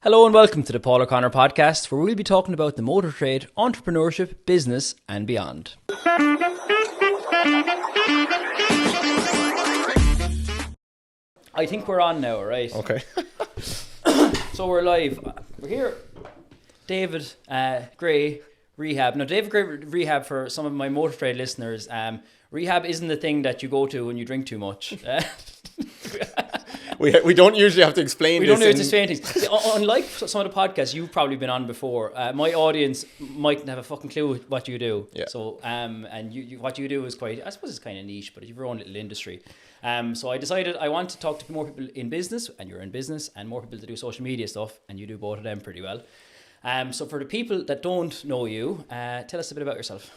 Hello and welcome to the Paul O'Connor podcast, where we'll be talking about the motor trade, entrepreneurship, business and beyond. I think we're on now, right? Okay. So we're live. We're here. David Grey Rehab. Now, David Grey Rehab, for some of my motor trade listeners, rehab isn't the thing that you go to when you drink too much. We don't usually have to explain this. We don't need to explain things. Unlike some of the podcasts you've probably been on before, my audience mightn't have a fucking clue what you do. Yeah. So, and you what you do is quite, I suppose it's kind of niche, but you've your own little industry. So I decided I want to talk to more people in business, and you're in business, and more people that do social media stuff, and you do both of them pretty well. So for the people that don't know you, tell us a bit about yourself.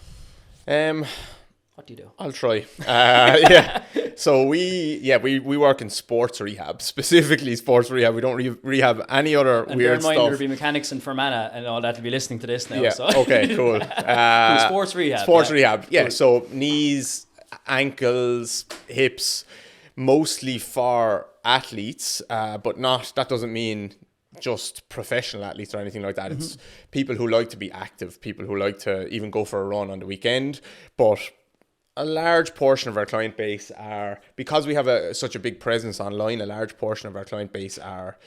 What do you do? I'll try. Yeah. So we work in sports rehab, specifically sports rehab. We don't rehab any other and weird bear in mind, stuff. there'll be mechanics and Fermanagh and all that will be listening to this now. Yeah. So. Okay. Cool. Sports rehab. Sports rehab. Yeah. Cool. So knees, ankles, hips, mostly for athletes, but not. That doesn't mean just professional athletes or anything like that. It's people who like to be active, people who like to even go for a run on the weekend, but a large portion of our client base are, because we have such a big presence online, a large portion of our client base are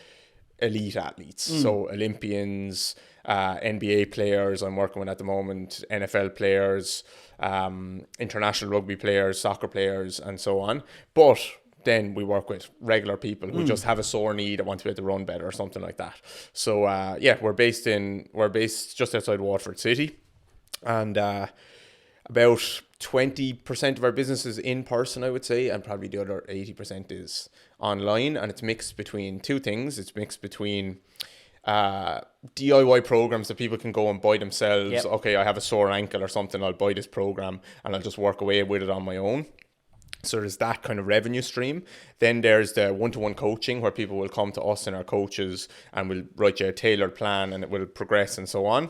elite athletes. So Olympians, NBA players I'm working with at the moment, NFL players, international rugby players, soccer players, and so on. But then we work with regular people who just have a sore knee that want to be able to run better or something like that. So we're based just outside Waterford City, and about 20% of our business is in person, I would say, and probably the other 80% is online. And it's mixed between two things. It's mixed between DIY programs that people can go and buy themselves. Yep. Okay, I have a sore ankle or something, I'll buy this program and I'll just work away with it on my own. So there's that kind of revenue stream. Then there's the one-to-one coaching, where people will come to us and our coaches and we'll write you a tailored plan and it will progress and so on.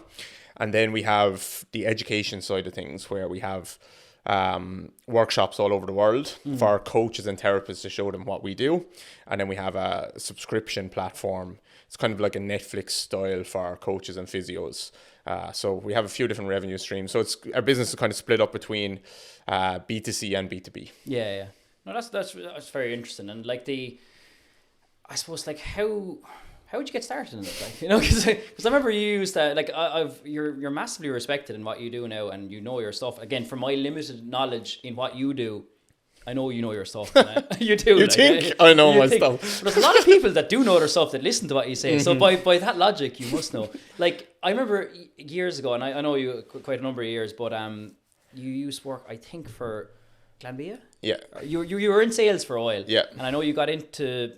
And then we have the education side of things, where we have workshops all over the world for our coaches and therapists to show them what we do. And then we have a subscription platform. It's kind of like a Netflix style for our coaches and physios. So we have a few different revenue streams. So our business is kind of split up between B2C and B2B. Yeah. No, that's very interesting. And like I suppose like how would you get started in it? Like, you know, because I remember you used that. Like you're massively respected in what you do now, and you know your stuff. Again, from my limited knowledge in what you do, I know you know your stuff. You do. You think I know my stuff? But there's a lot of people that do know their stuff that listen to what you say. So by that logic, you must know. Like I remember years ago, and I know you quite a number of years, but you used to work, I think, for Glanbia. Yeah. You were in sales for a while. Yeah. And I know you got into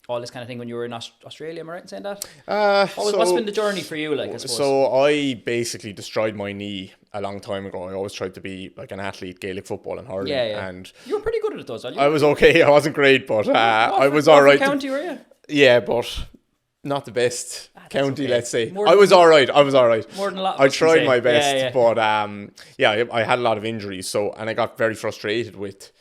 all this kind of thing when you were in Australia. Am I right in saying that? What's been the journey for you, like, I suppose? So I basically destroyed my knee a long time ago. I always tried to be like an athlete, Gaelic football and hurling. Yeah. And you were pretty good at it, though, so I was okay. I wasn't great, but I was all right. What county were you? Yeah, but not the best county, okay. let's say. More I was all right. More than a lot of I us can tried say. my best, Yeah. but I had a lot of injuries. So, and I got very frustrated with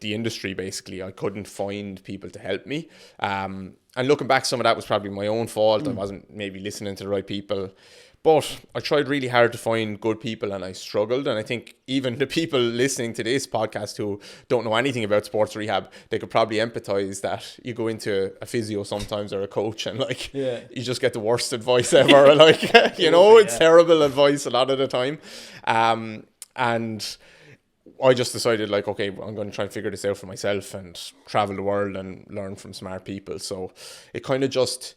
the industry. Basically, I couldn't find people to help me. And looking back, some of that was probably my own fault. I wasn't maybe listening to the right people. But I tried really hard to find good people and I struggled. And I think even the people listening to this podcast who don't know anything about sports rehab, they could probably empathize that you go into a physio sometimes or a coach and like you just get the worst advice ever. Like, it's terrible advice a lot of the time. And I just decided like, okay, I'm going to try and figure this out for myself and travel the world and learn from smart people. So it kind of just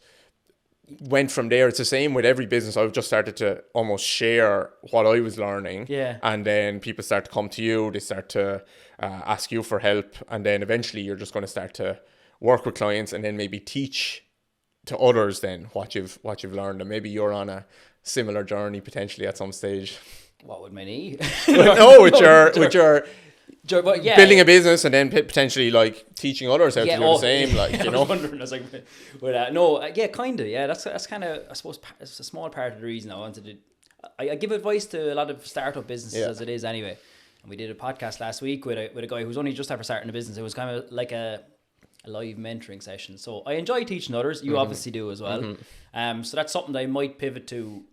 went from there. It's the same with every business. I've just started to almost share what I was learning. Yeah. And then people start to come to you. They start to ask you for help. And then eventually you're just going to start to work with clients and then maybe teach to others then what you've learned. And maybe you're on a similar journey potentially at some stage. What with my knee? with your yeah, building a business and then potentially like teaching others how to do the same, like, I was wondering, I was like, kind of, that's kind of, I suppose, it's a small part of the reason I wanted to. I give advice to a lot of startup businesses as it is anyway, and we did a podcast last week with a guy who's only just after starting a business. It was kind of like a a live mentoring session. So I enjoy teaching others. You obviously do as well. So that's something that I might pivot to.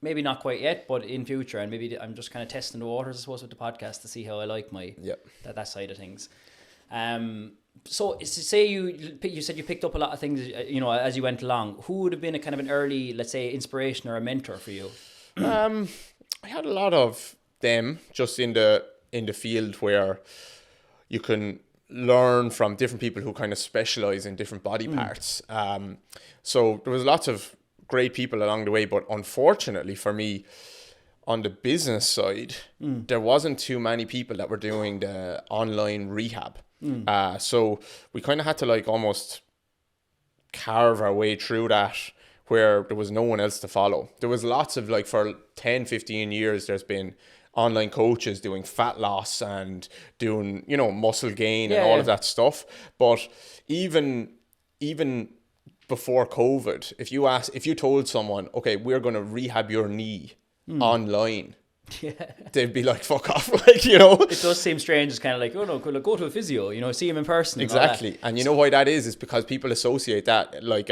Maybe not quite yet, but in future, and maybe I'm just kind of testing the waters, I suppose, with the podcast to see how I like my that side of things. So say you said you picked up a lot of things, as you went along. Who would have been a kind of an early, let's say, inspiration or a mentor for you? I had a lot of them just in the field where you can learn from different people who kind of specialize in different body parts. So there was lots of great people along the way, but unfortunately for me, on the business side, there wasn't too many people that were doing the online rehab. So we kind of had to like almost carve our way through that, where there was no one else to follow. There was lots of, like, for 10, 15 years, there's been online coaches doing fat loss and doing, muscle gain and all of that stuff. But even before COVID, if you told someone, okay, we're going to rehab your knee online, they'd be like, fuck off. It does seem strange. It's kind of like, oh no, go to a physio, see him in person. Exactly. And you know why that is because people associate that, like,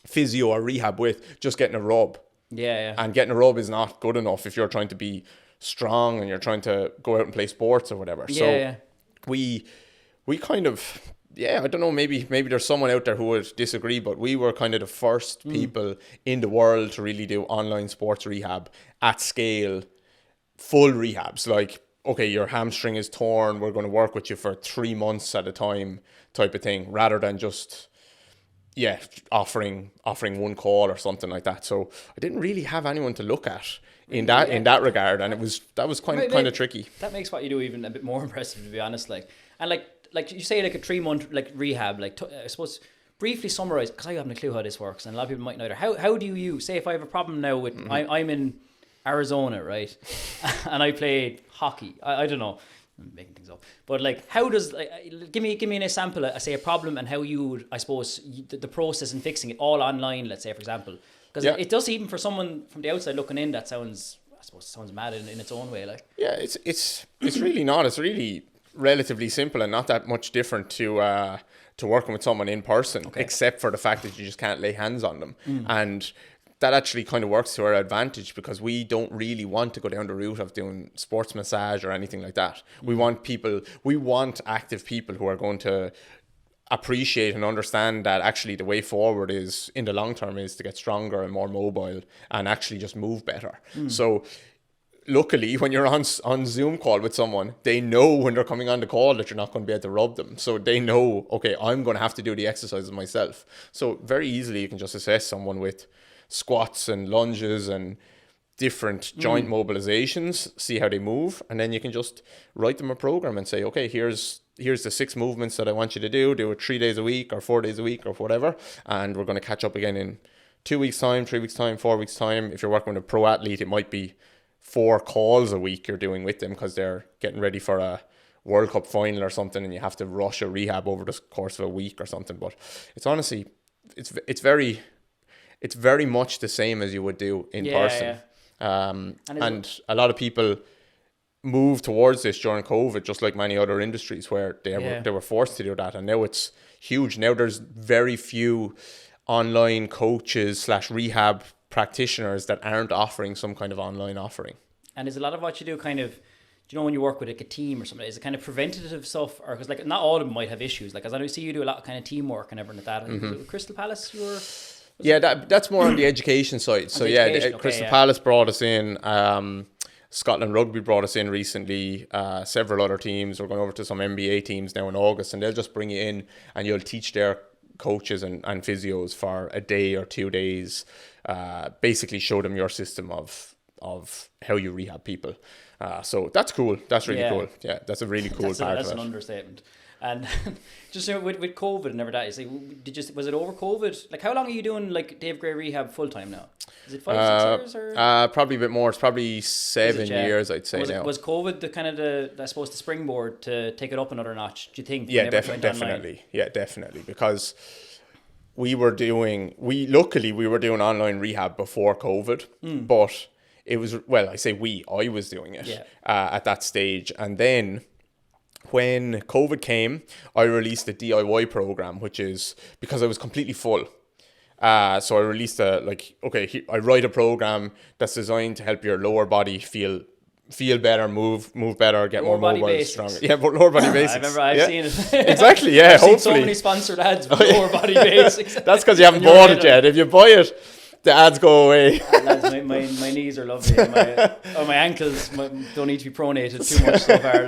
physio or rehab with just getting a rub. And getting a rub is not good enough if you're trying to be strong and you're trying to go out and play sports or whatever. We kind of, I don't know, maybe there's someone out there who would disagree, but we were kind of the first people in the world to really do online sports rehab at scale, full rehabs. Like, okay, your hamstring is torn, we're going to work with you for 3 months at a time type of thing, rather than just offering one call or something like that. So I didn't really have anyone to look at in that regard, and that was kind of tricky. That makes what you do even a bit more impressive, to be honest. Like you say, like a 3-month like rehab. Like I suppose briefly summarize, because I haven't a clue how this works, and a lot of people might not either. How do you say, if I have a problem now with I'm in Arizona, right, and I play hockey. I don't know. I'm making things up, but like, how does give me an example? I say a problem and how you would, I suppose, the process in fixing it all online. Let's say, for example, because it does, even for someone from the outside looking in, that sounds mad in its own way. Like, it's really not. It's really relatively simple and not that much different to working with someone in person, except for the fact that you just can't lay hands on them. And that actually kind of works to our advantage, because we don't really want to go down the route of doing sports massage or anything like that. We want active people who are going to appreciate and understand that actually the way forward is, in the long term, is to get stronger and more mobile and actually just move better. So luckily, when you're on Zoom call with someone, they know when they're coming on the call that you're not going to be able to rub them. So they know, okay, I'm going to have to do the exercises myself. So very easily you can just assess someone with squats and lunges and different joint mobilizations, see how they move, and then you can just write them a program and say, okay, here's the 6 movements that I want you to do it 3 days a week or 4 days a week or whatever, and we're going to catch up again in 2 weeks time, 3 weeks time, 4 weeks time. If you're working with a pro athlete, it might be 4 calls a week you're doing with them because they're getting ready for a World Cup final or something, and you have to rush a rehab over the course of a week or something. But it's honestly, it's very much the same as you would do in person. And a lot of people moved towards this during COVID, just like many other industries, where they were forced to do that. And now it's huge. Now there's very few online coaches / rehab practitioners that aren't offering some kind of online offering. And is a lot of what you do kind of, when you work with like a team or something, is it kind of preventative stuff? Or because like not all of them might have issues. Like, as I see you do a lot of kind of teamwork and everything like that. With Crystal Palace, you were... that's more on the education side. So Crystal Palace brought us in. Scotland Rugby brought us in recently. Several other teams. We're going over to some NBA teams now in August, and they'll just bring you in and you'll teach their coaches and physios for a day or 2 days. Basically show them your system of how you rehab people. So that's cool. That's really cool. Yeah, that's a really cool part of it. That's an understatement. And just with COVID and everything, like, was it over COVID? Like, how long are you doing like David Grey Rehab full time now? Is it 5, 6 years or? Probably a bit more. It's probably 7 years, I'd say now. Was COVID the kind of the springboard to take it up another notch? Do you think? Yeah, definitely. Yeah, definitely. Because we were doing online rehab before COVID, but it was, I was doing it at that stage, and then when COVID came, I released a DIY program, which is because I was completely full. So I released I write a program that's designed to help your lower body feel better, move better, get Lower more body mobile, basics. stronger. Yeah, but lower body basics. I remember I've seen it. Exactly, yeah, I've hopefully. seen so many sponsored ads with lower body basics. That's because you haven't bought it yet. If you buy it, the ads go away. Lads, my knees are lovely. My ankles don't need to be pronated too much so far.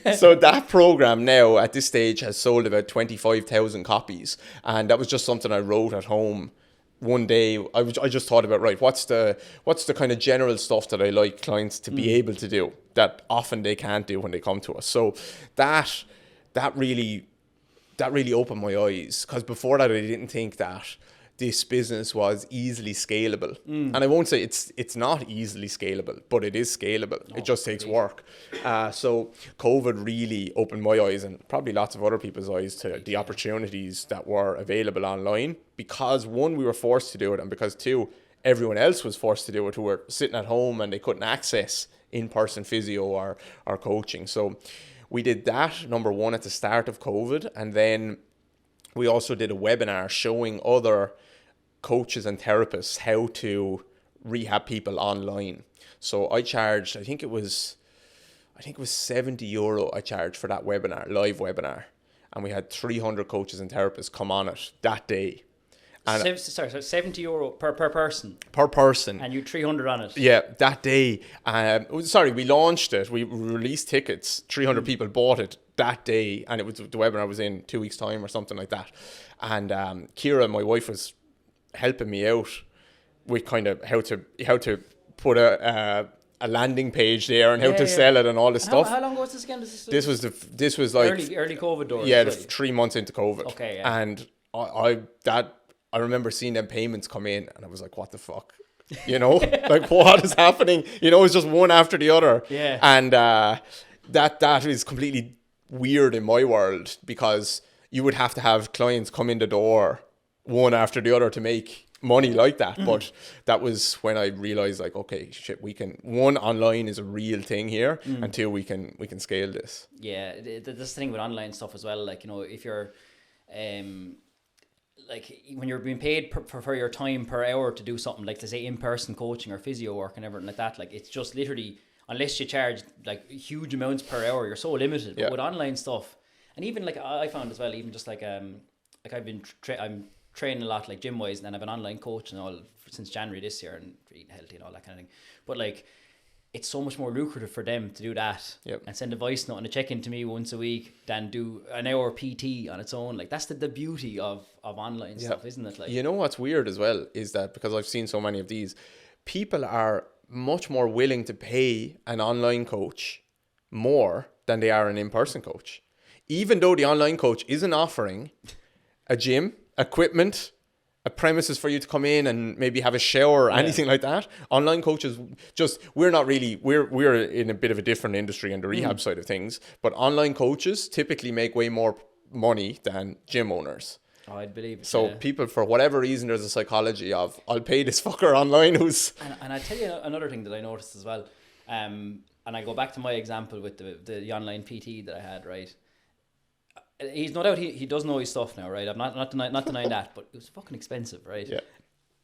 But. So that program now at this stage has sold about 25,000 copies, and that was just something I wrote at home one day. I just thought about, right, what's the kind of general stuff that I like clients to be able to do that often they can't do when they come to us. So that really opened my eyes, because before that I didn't think that this business was easily scalable. And I won't say it's not easily scalable, but it is scalable. It just takes work. So COVID really opened my eyes, and probably lots of other people's eyes, to the opportunities that were available online, because one, we were forced to do it, and because two, everyone else was forced to do it who were sitting at home and they couldn't access in-person physio or coaching. So we did that, number one, at the start of COVID, and then we also did a webinar showing other coaches and therapists how to rehab people online. So I charged, I think it was €70 I charged for that webinar, live webinar. And we had 300 coaches and therapists come on it that day. And so €70 per person. Per person. And you 300 on it. Yeah, that day. We launched it. We released tickets. 300 people bought it that day, and the webinar was in 2 weeks' time or something like that. And Kira, my wife, was helping me out with kind of how to put a landing page there and how to sell it and all this stuff. How long was this again? This was like early COVID doors. Yeah, 3 months into COVID. Okay. Yeah. And I remember seeing them payments come in, and I was like, what the fuck? You know, like, what is happening? You know, it's just one after the other. Yeah. And that is completely weird in my world, because you would have to have clients come in the door one after the other to make money like that. But that was when I realized, like, okay, shit, we can, one, online is a real thing here, and two, we can scale this. Yeah, this the thing with online stuff as well. Like, you know, if you're like, when you're being paid for your time per hour to do something, like, to say in-person coaching or physio work and everything like that, like, it's just literally, unless you charge like huge amounts per hour, you're so limited. But with online stuff, and even like I found as well, even just like I've been I'm training a lot, like, gym wise, and then I've been online coaching all since January this year, and eating healthy and all that kind of thing. But like, it's so much more lucrative for them to do that and send a voice note and a check-in to me once a week than do an hour PT on its own. Like, that's the beauty of online stuff, isn't it? Like, you know what's weird as well is that, because I've seen so many of these, people are much more willing to pay an online coach more than they are an in-person coach, even though the online coach isn't offering a gym, equipment, a premises for you to come in and maybe have a shower or anything like that. Online coaches, we're in a bit of a different industry in the rehab side of things, but online coaches typically make way more money than gym owners. Oh, I'd believe it. So people, for whatever reason, there's a psychology of, I'll pay this fucker online who's... And I tell you another thing that I noticed as well, and I go back to my example with the online PT that I had, right? He's no doubt he does know his stuff now, right? I'm not denying that, but it was fucking expensive, right? Yeah.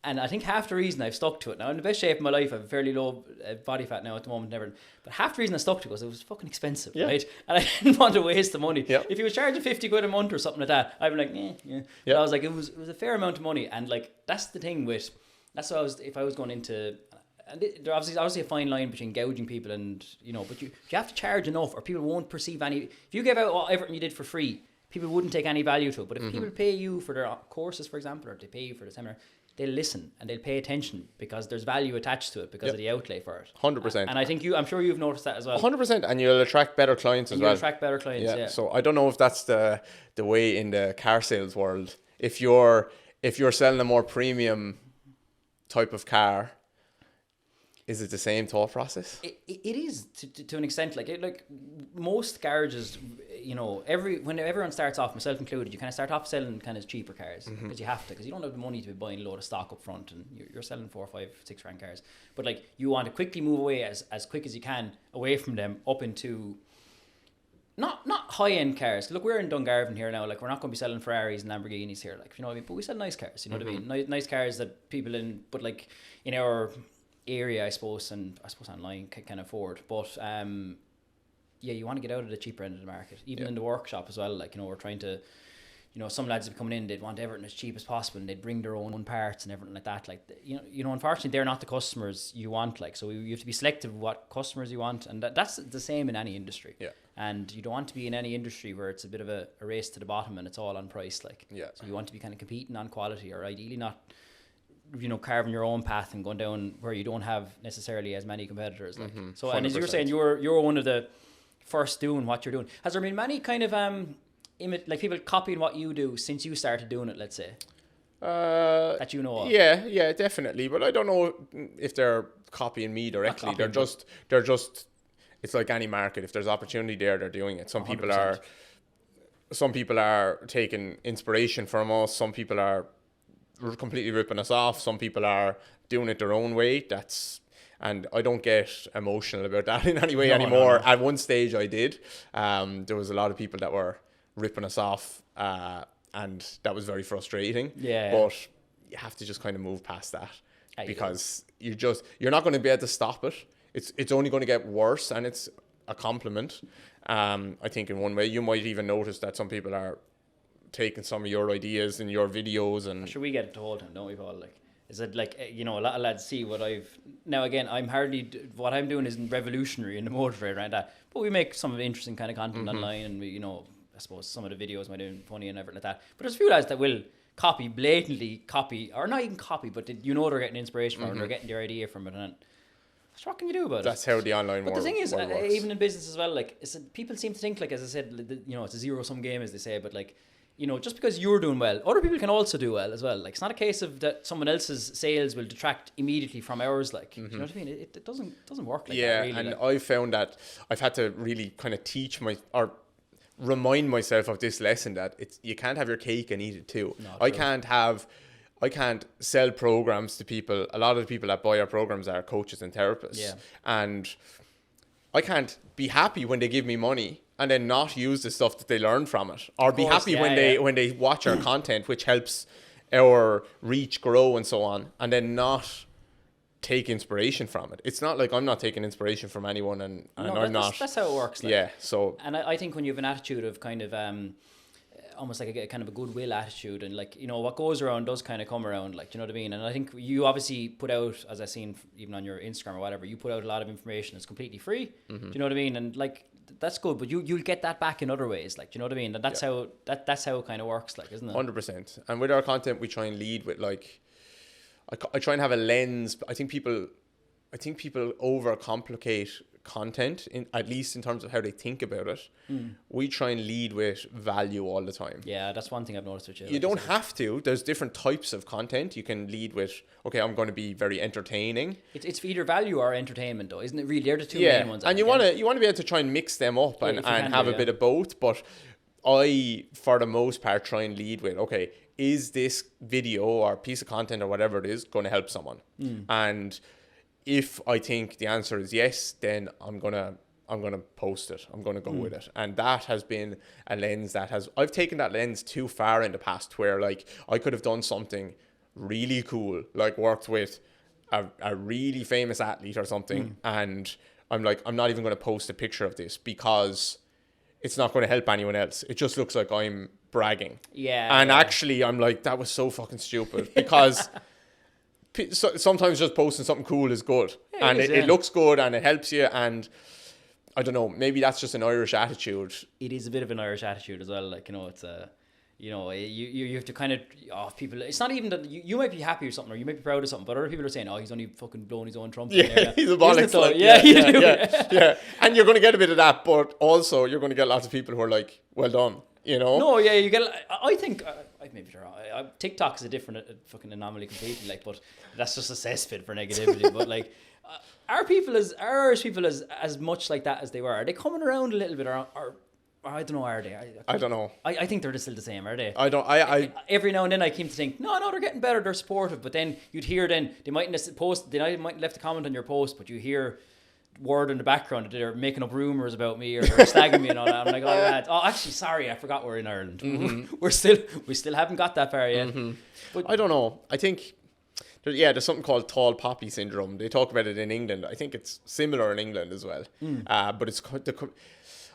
And I think half the reason I've stuck to it now, in the best shape of my life, I have fairly low body fat now at the moment, never. But half the reason I stuck to it was it was fucking expensive, right? And I didn't want to waste the money. Yeah. If he was charging 50 quid a month or something like that, I'd be like, yeah. But I was like, it was a fair amount of money, and like, that's the thing with, that's what if I was going into. And there's obviously a fine line between gouging people and, you know, but you have to charge enough, or people won't perceive any. If you gave out everything you did for free, people wouldn't take any value to it. But if people pay you for their courses, for example, or they pay you for the seminar, they'll listen and they'll pay attention because there's value attached to it because of the outlay for it. 100%. And I think I'm sure you've noticed that as well. 100%, and you'll attract better clients as well. You'll attract better clients, yeah. So I don't know if that's the way in the car sales world. If you're selling a more premium type of car, is it the same thought process? It is to an extent. Like most garages, you know, when everyone starts off, myself included, you kind of start off selling kind of cheaper cars because you have to, because you don't have the money to be buying a load of stock up front, and you're selling 4, 5, 6 grand cars. But like, you want to quickly move away as quick as you can away from them up into not high end cars. Look, we're in Dungarvan here now. Like, we're not going to be selling Ferraris and Lamborghinis here. Like, you know what I mean? But we sell nice cars. You know what I mean? Nice cars that people but like in our area, I suppose, and I suppose online can afford. But yeah, you want to get out of the cheaper end of the market, even in the workshop as well. Like, you know, we're trying to. You know, some lads would be coming in, they'd want everything as cheap as possible, and they'd bring their own parts and everything like that. Like, you know, unfortunately, they're not the customers you want. Like, so you have to be selective of what customers you want, and that's the same in any industry. Yeah. And you don't want to be in any industry where it's a bit of a race to the bottom and it's all on price. Like, so you want to be kind of competing on quality, or ideally not, you know, carving your own path and going down where you don't have necessarily as many competitors. Like, so, 100%. And as you were saying, you're one of the first doing what you're doing. Has there been many kind of like people copying what you do since you started doing it, let's say? That you know of? Yeah, definitely. But I don't know if they're copying me directly. They're just. It's like any market. If there's opportunity there, they're doing it. Some 100%. people are taking inspiration from us. Some people are completely ripping us off. Some people are doing it their own way. And I don't get emotional about that in any way anymore. No. At one stage, I did. There was a lot of people that were ripping us off, and that was very frustrating. Yeah. But you have to just kind of move past that, because you're not going to be able to stop it. It's only going to get worse, and it's a compliment. I think in one way, you might even notice that some people are taking some of your ideas in your videos, and sure, we get it the whole time, don't we, Paul? Like, is it like, you know, a lot of lads see what now again, what I'm doing isn't revolutionary in the motor trade around that, but we make some of the interesting kind of content online, and we, you know, I suppose some of the videos might be funny and everything like that. But there's a few lads that will blatantly copy, or not even copy, but you know they're getting inspiration from it, they're getting their idea from it, and what can you do about it? That's how the online world works. But the thing is, even in business as well, like, people seem to think, like, as I said, you know, it's a zero-sum game, as they say, but like, you know, just because you're doing well, other people can also do well as well. Like, it's not a case of that someone else's sales will detract immediately from ours. Like, you know what I mean? It doesn't work like that, really. And like. I found that I've had to really kind of remind myself of this lesson, that you can't have your cake and eat it too. No, I can't sell programs to people. A lot of the people that buy our programs are coaches and therapists. Yeah. And I can't be happy when they give me money and then not use the stuff that they learn from it, or be happy when they watch our content, which helps our reach grow and so on, and then not take inspiration from it. It's not like I'm not taking inspiration from anyone, and I'm not. That's how it works. Like. Yeah. So. And I think when you have an attitude of kind of almost like a kind of a goodwill attitude, and like, you know, what goes around does kind of come around, like, do you know what I mean? And I think you obviously put out, as I've seen even on your Instagram or whatever, you put out a lot of information that's completely free. Do you know what I mean? And like, that's good, but you'll get that back in other ways, like, do you know what I mean? And that's how it kind of works, like, isn't it? 100%. And with our content, we try and lead with, like, I try and have a lens. I think people overcomplicate content, at least in terms of how they think about it. We try and lead with value all the time. Yeah, that's one thing I've noticed with you. You don't have to. There's different types of content. You can lead with, okay, I'm going to be very entertaining. It's either value or entertainment, though, isn't it? Really, they're the two main ones. And you want to be able to try and mix them up and have a bit of both. But I, for the most part, try and lead with, okay, is this video or piece of content or whatever it is going to help someone? And if I think the answer is yes, then I'm gonna post it. I'm gonna go with it. And that has been a lens I've taken that lens too far in the past, where like I could have done something really cool, like worked with a really famous athlete or something, and I'm like, I'm not even gonna post a picture of this because it's not going to help anyone else. It just looks like I'm bragging. Yeah. And actually, I'm like, that was so fucking stupid, because sometimes just posting something cool is good, and it looks good and it helps you. And I don't know, maybe that's just an Irish attitude. It is a bit of an Irish attitude as well. Like, you know, it's you know, you have to kind of, people, it's not even that you might be happy with something, or you might be proud of something, but other people are saying, oh, he's only fucking blowing his own trumpet. Yeah, he's a bollocks. Like, yeah. And you're going to get a bit of that, but also you're going to get lots of people who are like, well done, you know? No, yeah, you get, I think, I maybe wrong. TikTok is a different fucking anomaly completely, like, but that's just a cesspit for negativity. But like, are Irish people as much like that as they were? Are they coming around a little bit, or I don't know, are they? I don't know. I think they're still the same, are they? I don't. I every now and then I came to think, no, they're getting better. They're supportive, but then you'd hear they mightn't have left a comment on your post, but you hear word in the background that they're making up rumors about me or slagging me and all that. I'm like, oh, yeah. Oh, actually, sorry, I forgot we're in Ireland. We still haven't got that far yet. But I don't know. I think there's something called tall poppy syndrome. They talk about it in England. I think it's similar in England as well. But it's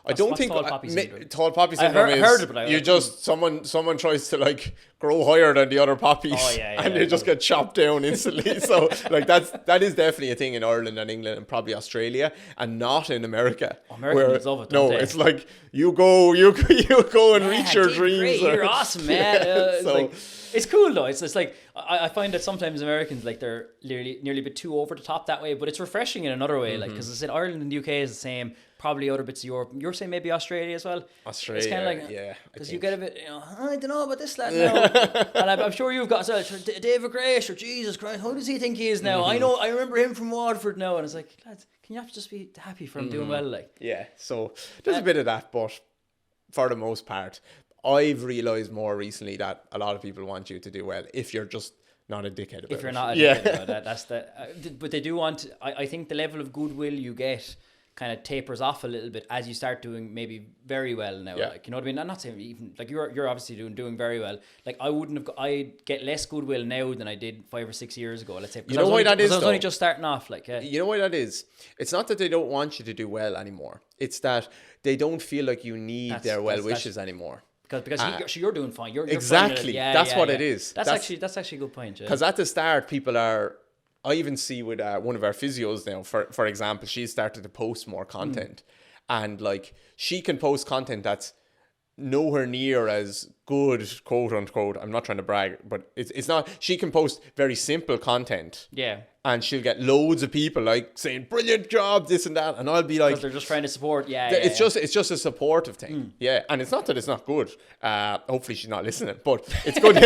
I don't think tall poppy syndrome? Tall poppy syndrome is heard it, but you just someone tries to like grow higher than the other poppies, and they just get chopped down instantly. So like that is definitely a thing in Ireland and England and probably Australia, and not in America. Americans love it. Don't they? It's like you go and reach your David dreams. Grey, you're awesome, man. It's cool though. It's like I find that sometimes Americans like they're nearly a bit too over the top that way, but it's refreshing in another way. Like because I said Ireland and the UK is the same. Probably other bits of Europe. You're saying maybe Australia as well. Australia, it's kind of like yeah. Because you get a bit, I don't know about this lad now. And I'm sure you've got David Grey. Or Jesus Christ, who does he think he is now? I remember him from Waterford now, and it's like, lads, can you have to just be happy for him doing well? Like, yeah. So there's a bit of that, but for the most part, I've realised more recently that a lot of people want you to do well if you're just not a dickhead about it. If you're not a dickhead about that, that's but they do want. I think the level of goodwill you get kind of tapers off a little bit as you start doing maybe very well now. Like, you know what I mean? I'm not saying even like you're obviously doing very well. Like I get less goodwill now than I did 5 or 6 years ago. Let's say. You know why that is? I was only just starting off. Like, you know why that is? It's not that they don't want you to do well anymore. It's that they don't feel like you need their well wishes anymore. Because you're doing fine. You're exactly. That's what it is. That's actually a good point. Because at the start, people are. I even see with one of our physios now, for example, she's started to post more content, and like she can post content that's nowhere near as good, quote unquote. I'm not trying to brag, but it's not. She can post very simple content. Yeah. And she'll get loads of people like saying brilliant job, this and that, and I'll be like, because they're just trying to support. It's just a supportive thing. Yeah, and it's not that it's not good. Hopefully she's not listening, but it's good.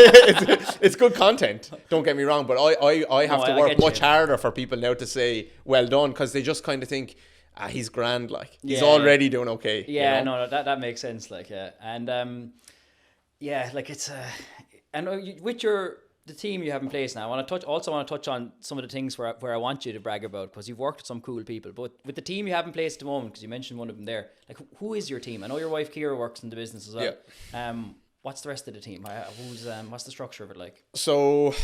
it's good content. Don't get me wrong, but I have to work much harder for people now to say well done, because they just kind of think, he's grand, like he's already doing okay. Yeah, you know? No, that makes sense. Like, and like it's and with the team you have in place now, I want to touch on some of the things where I want you to brag about, because you've worked with some cool people. But with the team you have in place at the moment, because you mentioned one of them there, like who is your team? I know your wife Kira works in the business as well. Yeah. What's the rest of the team? What's the structure of it like? So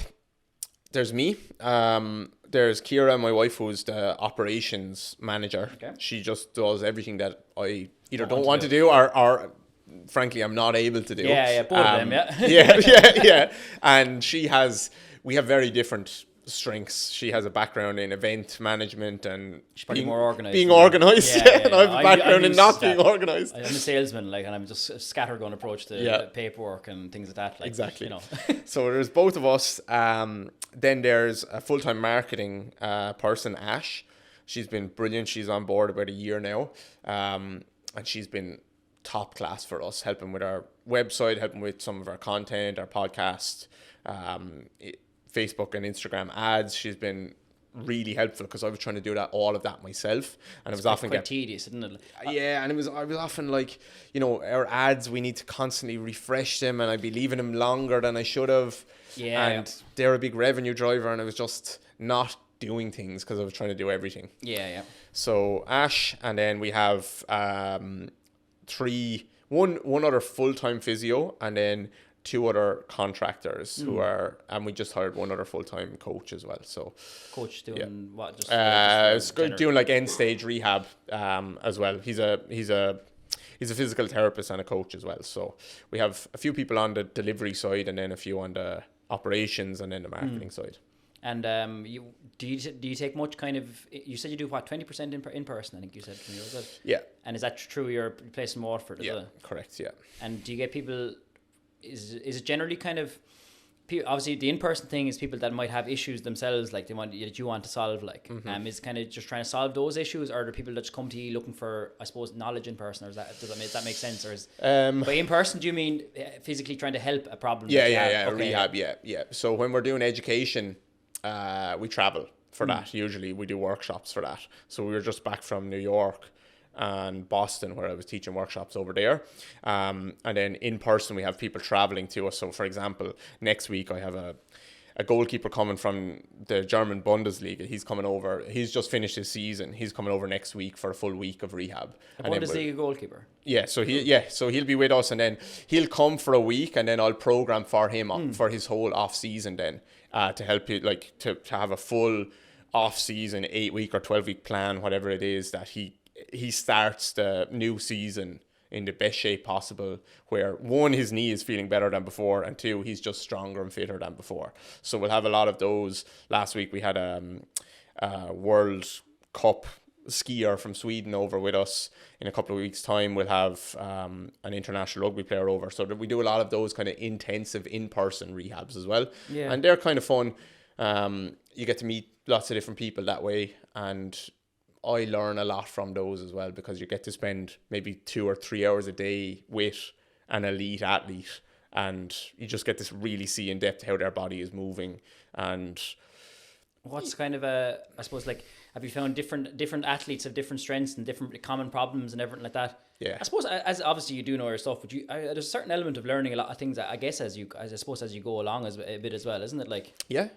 there's me. There's Kira, my wife, who's the operations manager. Okay. She just does everything that I either don't want to do or frankly I'm not able to do. Both of them. Yeah. And we have very different strengths. She has a background in event management and being more organized. Being organized, and I have a background in not being organized. I'm a salesman, like, and I'm just a scattergun approach to paperwork and things like that. Like, exactly. You know. So there's both of us. Then there's a full-time marketing person, Ash. She's been brilliant. She's on board about a year now, and she's been top class for us, helping with our website, helping with some of our content, our podcast, Facebook and Instagram ads. She's been really helpful, because I was trying to do all of that myself, and it was often quite tedious, isn't it? And I was often like, our ads, we need to constantly refresh them, and I'd be leaving them longer than I should have. And they're a big revenue driver, and I was just not doing things because I was trying to do everything. So Ash, and then we have one other full-time physio, and then 2 other contractors who are, and we just hired 1 other full-time coach as well. So coach doing what? Just doing like end stage rehab as well. He's a physical therapist and a coach as well. So we have a few people on the delivery side, and then a few on the operations, and then the marketing side. And do you take much kind of? You said you do what, 20% in person? I think you said to me, was it? Yeah. And is that true? Your place in Waterford? Yeah, correct. Yeah. And do you get people? Is it generally kind of? Obviously, the in-person thing is people that might have issues themselves, like you want to solve. Like, is kind of just trying to solve those issues, or are there people that just come to you looking for, I suppose, knowledge in person, or does that make sense? Or is by in person, do you mean physically trying to help a problem? Yeah, okay. Rehab. Yeah. So when we're doing education, we travel for that. Usually, we do workshops for that. So we were just back from New York and Boston, where I was teaching workshops over there, and then in person we have people traveling to us. So for example, next week I have a goalkeeper coming from the German Bundesliga. He's coming over. He's just finished his season. He's coming over next week for a full week of rehab. A Bundesliga goalkeeper. Yeah, so he'll be with us, and then he'll come for a week, and then I'll program for him for his whole off season then, to help you, like, to have a full off season, 8-week or 12-week plan, whatever it is, that he starts the new season in the best shape possible, where one, his knee is feeling better than before, and two, he's just stronger and fitter than before. So we'll have a lot of those. Last week we had a World Cup skier from Sweden over with us. In a couple of weeks' time we'll have an international rugby player over, so that we do a lot of those kind of intensive in-person rehabs as well. And they're kind of fun. You get to meet lots of different people that way, and I learn a lot from those as well, because you get to spend maybe 2 or 3 hours a day with an elite athlete, and you just get to really see in depth how their body is moving. And what's kind of I suppose, like, have you found different athletes have different strengths and different common problems and everything like that? Yeah. I suppose, as obviously you do know your stuff, but there's a certain element of learning a lot of things, I guess, as you go along as a bit as well, isn't it? Like, yeah.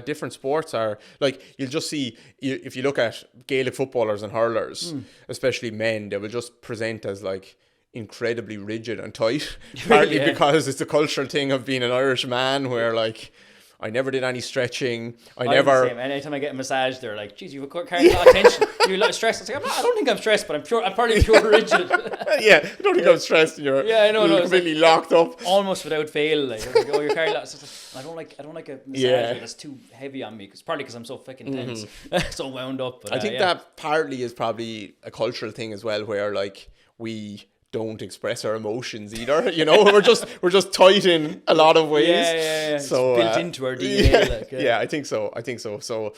Different sports are, like, you'll just see, if you look at Gaelic footballers and hurlers, especially men, they will just present as, like, incredibly rigid and tight, partly because it's a cultural thing of being an Irish man, where, like, I never did any stretching. I never. Anytime I get a massage, they're like, "Geez, you've carrying a lot of tension. You're a lot of stress." I was like, I don't think I'm stressed, but I'm probably pure rigid. Yeah, I don't think I'm stressed. You're completely locked up, almost without fail. Like, you're carrying a lot. I don't like a massage that's too heavy on me. Partly because I'm so fucking tense, so wound up. But I think that partly is probably a cultural thing as well, where, like, we don't express our emotions either, you know. we're just tight in a lot of ways. Yeah. So it's built into our DNA. I think so. So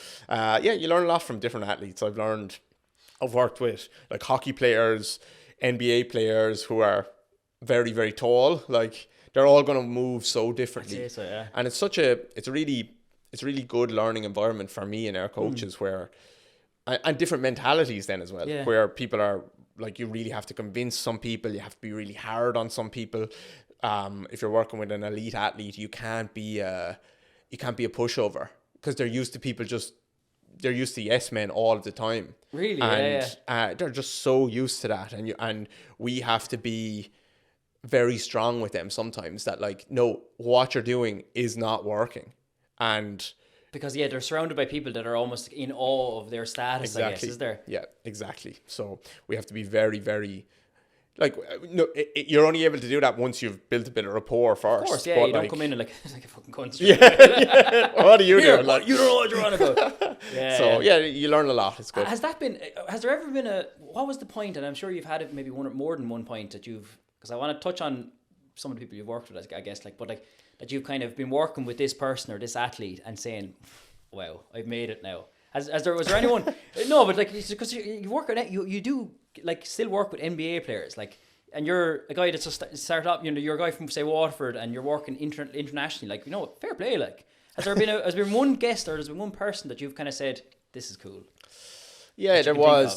you learn a lot from different athletes. I've worked with, like, hockey players, NBA players who are very, very tall. Like, they're all going to move so differently. I'd say so, yeah. And it's a really good learning environment for me and our coaches, where and different mentalities then as well, where people are, like, you really have to convince some people, you have to be really hard on some people. If you're working with an elite athlete, you can't be a pushover, because they're used to yes men all the time. Really, and they're just so used to that, and we have to be very strong with them sometimes, that, like, no, what you're doing is not working. And because they're surrounded by people that are almost in awe of their status. Exactly. I guess, is there? Yeah, exactly. So we have to be very, very, like, no, you're only able to do that once you've built a bit of rapport first. Of course, yeah. You don't come in and like a fucking cunt. Yeah. What are you doing? Like, you don't know what you're on about. You learn a lot. It's good. Has there ever been what was the point? And I'm sure you've had it maybe more than one point because I want to touch on some of the people you've worked with, I guess, like, but, like, that you've kind of been working with this person or this athlete and saying, wow, I've made it now. Was there anyone? No, but, like, because you work on it, you do, like, still work with NBA players, like, and you're a guy that's just started up, you know, you're a guy from, say, Waterford, and you're working internationally, like, you know, fair play, like. Has there been one guest, or has there been one person that you've kind of said, this is cool? Yeah, there was,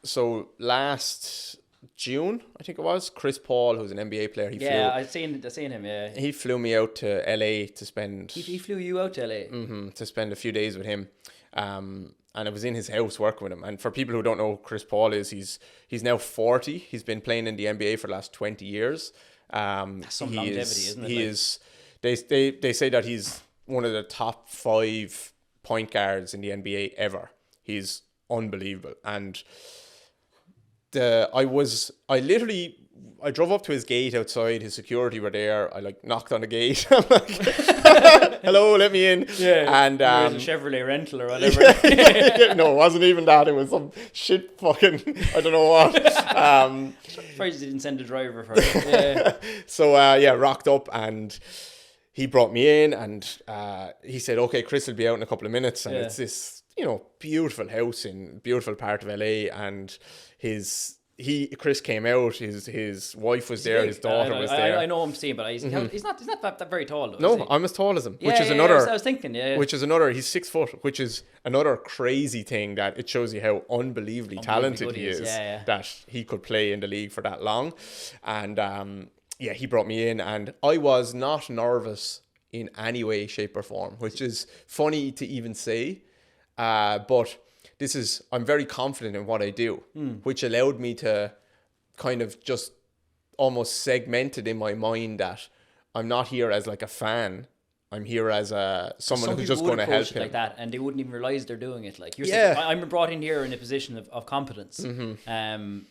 so last June, I think it was, Chris Paul, who's an NBA player. I've seen him. Yeah, he flew me out to LA to spend. He flew you out to LA. To spend a few days with him, and I was in his house working with him. And for people who don't know who Chris Paul is, he's now 40. He's been playing in the NBA for the last 20 years. That's some longevity, isn't it? He is. They say that he's one of the top 5 point guards in the NBA ever. He's unbelievable. And I drove up to his gate outside. His security were there. I, like, knocked on the gate. I'm like, hello, let me in. Yeah. And it was a Chevrolet rental or whatever. No, it wasn't even that. It was some shit fucking, I don't know what. Surprised they didn't send a driver for it. Yeah. So rocked up, and he brought me in, and he said, okay, Chris will be out in a couple of minutes. And it's this, you know, beautiful house in beautiful part of LA, and Chris came out, his wife was there, his daughter was there. I know him seeing, but he's not that very tall though. No, I'm as tall as him, which is another. I was thinking, which is another. He's 6 foot, which is another crazy thing, that it shows you how unbelievably talented he is. That he could play in the league for that long, and he brought me in, and I was not nervous in any way, shape, or form, which is funny to even say. But I'm very confident in what I do, which allowed me to kind of just almost segment it in my mind that I'm not here as like a fan. I'm here as someone who's just going to help him. Like that, and they wouldn't even realize they're doing it. Like you're saying, I'm brought in here in a position of competence. And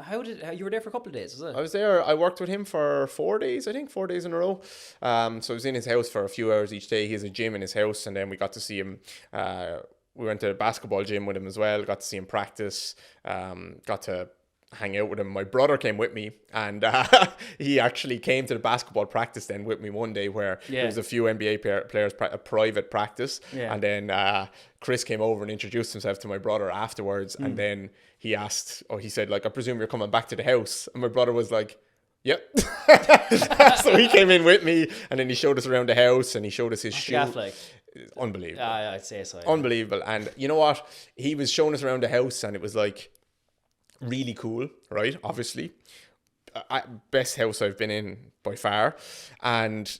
how you were there for a couple of days? Was it? I was there. I worked with him for 4 days. I think 4 days in a row. So I was in his house for a few hours each day. He has a gym in his house, and then we got to see him. We went to a basketball gym with him as well. Got to see him practice. Got to hang out with him. My brother came with me, and he actually came to the basketball practice then with me one day where there was a few NBA players, a private practice, and then Chris came over and introduced himself to my brother afterwards, and then he said, like, I presume you're coming back to the house, and my brother was like, yep. So he came in with me, and then he showed us around the house, and he showed us his shoe. Unbelievable. I'd say so. Unbelievable. And you know what? He was showing us around the house, and it was like really cool, right? Obviously, best house I've been in by far. And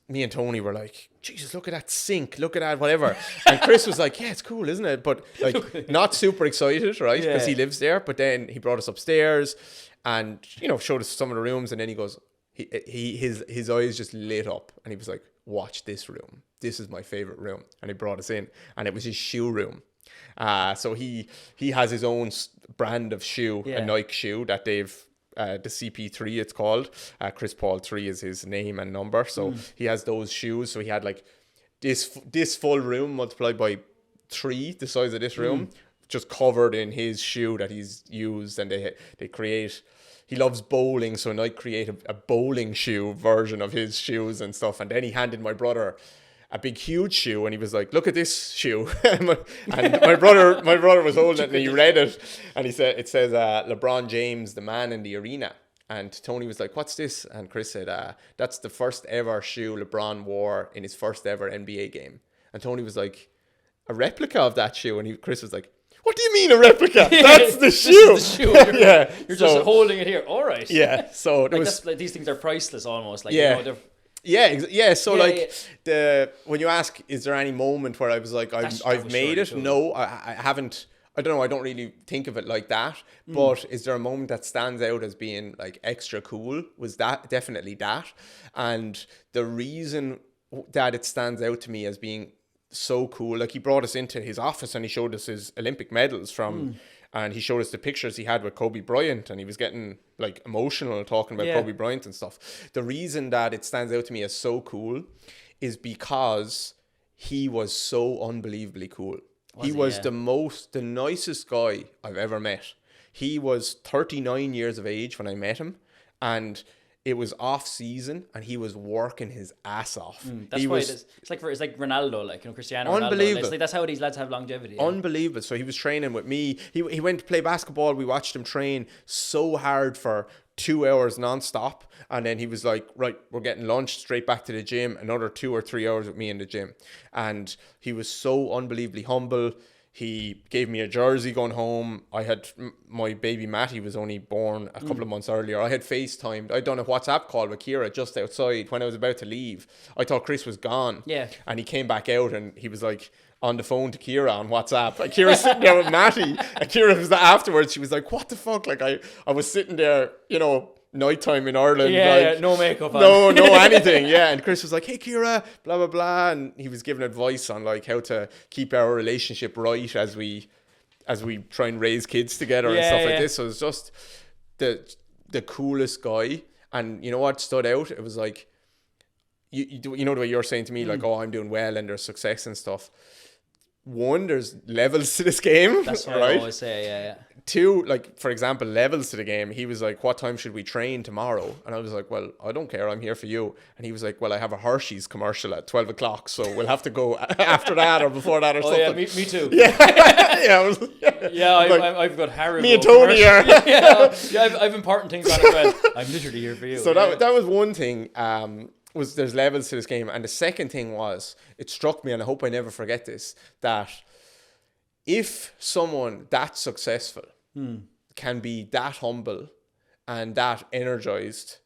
me and Tony were like, Jesus, look at that sink, look at that whatever. And Chris was like, yeah, it's cool, isn't it? But like not super excited, right? Because he lives there. But then he brought us upstairs and showed us some of the rooms, and then he goes, his eyes just lit up, and he was like, watch this room, this is my favorite room. And he brought us in, and it was his shoe room. So he has his own brand of shoe, a Nike shoe that they've the CP3 it's called. Chris Paul 3 is his name and number. So he has those shoes. So he had like this full room multiplied by 3, the size of this room, just covered in his shoe that he's used. And they create. He loves bowling, so Nike created a bowling shoe version of his shoes and stuff. And then he handed my brother a big, huge shoe, and he was like, "Look at this shoe." And my brother was holding it, and he read it, and it says LeBron James, the man in the arena. And Tony was like, "What's this?" And Chris said, "That's the first ever shoe LeBron wore in his first ever NBA game." And Tony was like, "A replica of that shoe?" And Chris was like, "What do you mean a replica? That's the shoe." This is the shoe. You're just holding it here. All right. Yeah. So these things are priceless, almost. Like, they're. So when you ask, is there any moment where I was like, I've made it? Cool. No, I haven't. I don't know. I don't really think of it like that. But is there a moment that stands out as being like extra cool? Was that definitely that? And the reason that it stands out to me as being so cool, like he brought us into his office and he showed us his Olympic medals and he showed us the pictures he had with Kobe Bryant, and he was getting like emotional talking about Kobe Bryant and stuff. The reason that it stands out to me as so cool is because he was so unbelievably cool. He was the nicest guy I've ever met. He was 39 years of age when I met him, and it was off season, and he was working his ass off. That's why it is. It's like Ronaldo, like Cristiano Ronaldo. Unbelievable. That's how these lads have longevity. Unbelievable. So he was training with me. He went to play basketball. We watched him train so hard for 2 hours non-stop, and then he was like, right, we're getting lunch, straight back to the gym, another 2 or 3 hours with me in the gym. And he was so unbelievably humble. He gave me a jersey going home. I had my baby Matty was only born a couple of months earlier. I had FaceTimed. I'd done a WhatsApp call with Kira just outside when I was about to leave. I thought Chris was gone. Yeah. And he came back out and he was like on the phone to Kira on WhatsApp. And Kira was sitting there with Matty. And Kira was afterwards. She was like, "What the fuck?" Like I was sitting there, nighttime in Ireland. No makeup on. No anything. And Chris was like, "Hey Kira, blah blah blah," and he was giving advice on like how to keep our relationship right as we try and raise kids together and stuff like this. So it was just the coolest guy. And you know what stood out? It was like you know the way you're saying to me, like, "Oh, I'm doing well and there's success and stuff." One, there's levels to this game. That's what right? I always say, 2, like, for example, levels to the game. He was like, "What time should we train tomorrow?" And I was like, "Well, I don't care. I'm here for you." And he was like, "Well, I have a Hershey's commercial at 12 o'clock, so we'll have to go after that or before that or something." Yeah, me too. I've got Harry. Me and Tony are. I've important things on as well. I'm literally here for you. So that was one thing. There's levels to this game. And the second thing was, it struck me, and I hope I never forget this, that if someone that successful can be that humble and that energized,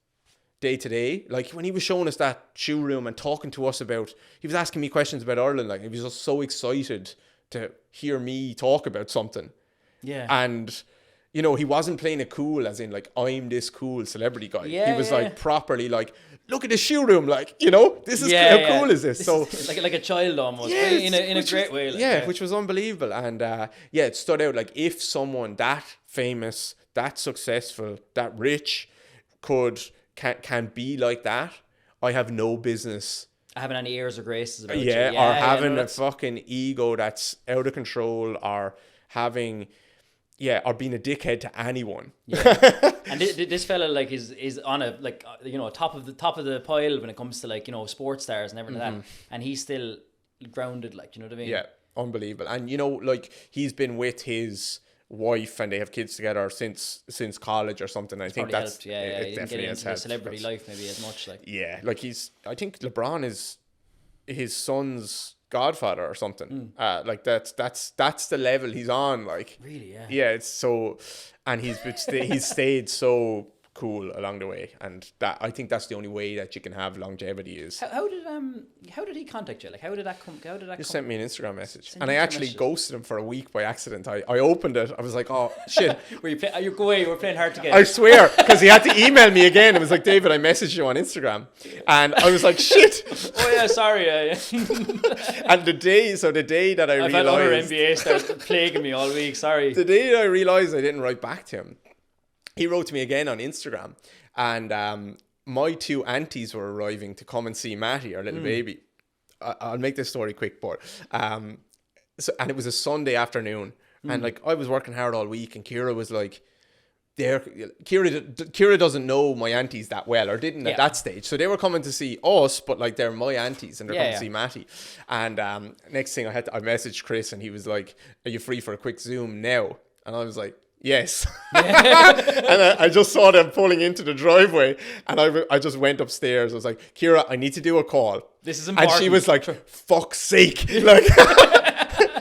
day to day. Like when he was showing us that shoe room and talking to us about, he was asking me questions about Ireland. Like he was just so excited to hear me talk about something. Yeah. And, you know, he wasn't playing it cool as in like, I'm this cool celebrity guy. Yeah, he was yeah. like properly like, look at the shoe room. Like, you know, this is how cool is this? So like a child almost, in a great way. Like, which was unbelievable. And it stood out. Like if someone that famous, that successful, that rich can be like that, I have no business having any airs or graces about or having a fucking ego that's out of control, or having or being a dickhead to anyone. And this fella like is on a like top of the pile when it comes to like sports stars and everything like that, and he's still grounded, like, you know what I mean? Yeah, unbelievable. And like he's been with his wife and they have kids together since college or something. I think that's helped. He didn't get into the celebrity life maybe as much, like. Yeah, like I think LeBron is his son's godfather or something. Like that's the level he's on, like. Really? Yeah, it's so, and he's stayed so cool along the way, and that I think that's the only way that you can have longevity is. How did he contact you? Like how did that come? He sent me an Instagram message, and I actually ghosted him for a week by accident. I opened it, I was like, oh shit. We're playing hard to get. I swear, because he had to email me again. It was like, David, I messaged you on Instagram, and I was like, shit. Oh yeah, sorry. And the day that I realized, I've had other NBA stars plaguing me all week. Sorry. The day that I realized I didn't write back to him, he wrote to me again on Instagram, and my two aunties were arriving to come and see Matty, our little baby. I'll make this story quick, but and it was a Sunday afternoon, and like I was working hard all week, and Kira was like, Kira doesn't know my aunties that well, or didn't at that stage, so they were coming to see us, but like they're my aunties and they're coming to see Matty. And next thing I messaged Chris, and he was like, are you free for a quick Zoom now? And I was like, yes. And I just saw them pulling into the driveway, and I just went upstairs. I was like, Kira, I need to do a call. This is important. And she was like, fuck's sake. Like,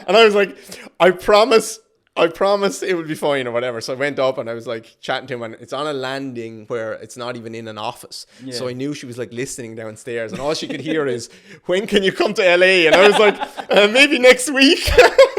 and I was like, I promise it would be fine or whatever. So I went up and I was like chatting to him, and it's on a landing where it's not even in an office. Yeah. So I knew she was like listening downstairs, and all she could hear is, when can you come to LA? And I was like, maybe next week.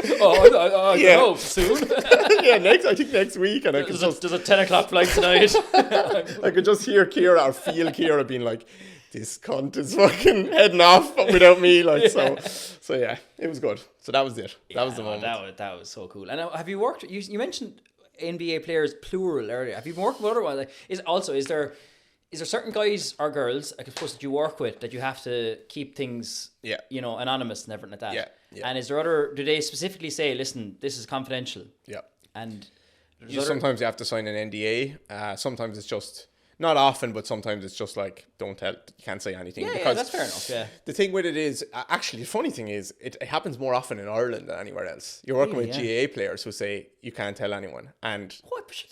I don't know, soon. I think next week. And there's a 10 o'clock flight tonight. I could just hear Kira, or feel Kira being like, this cunt is fucking heading off without me. Like, so yeah, it was good. So that was it. That was the moment. That was so cool. And have you worked, you mentioned NBA players plural earlier. Have you worked with other ones? Is there certain guys or girls, I suppose, that you work with that you have to keep things, anonymous and everything like that? Yeah. And is there do they specifically say, listen, this is confidential? Yeah. And sometimes you have to sign an NDA. Sometimes it's just, not often, but sometimes it's just like, don't tell, you can't say anything. Yeah, that's fair enough. Yeah. The thing with it is, actually, the funny thing is, it happens more often in Ireland than anywhere else. You're working with GAA players who say you can't tell anyone, and what's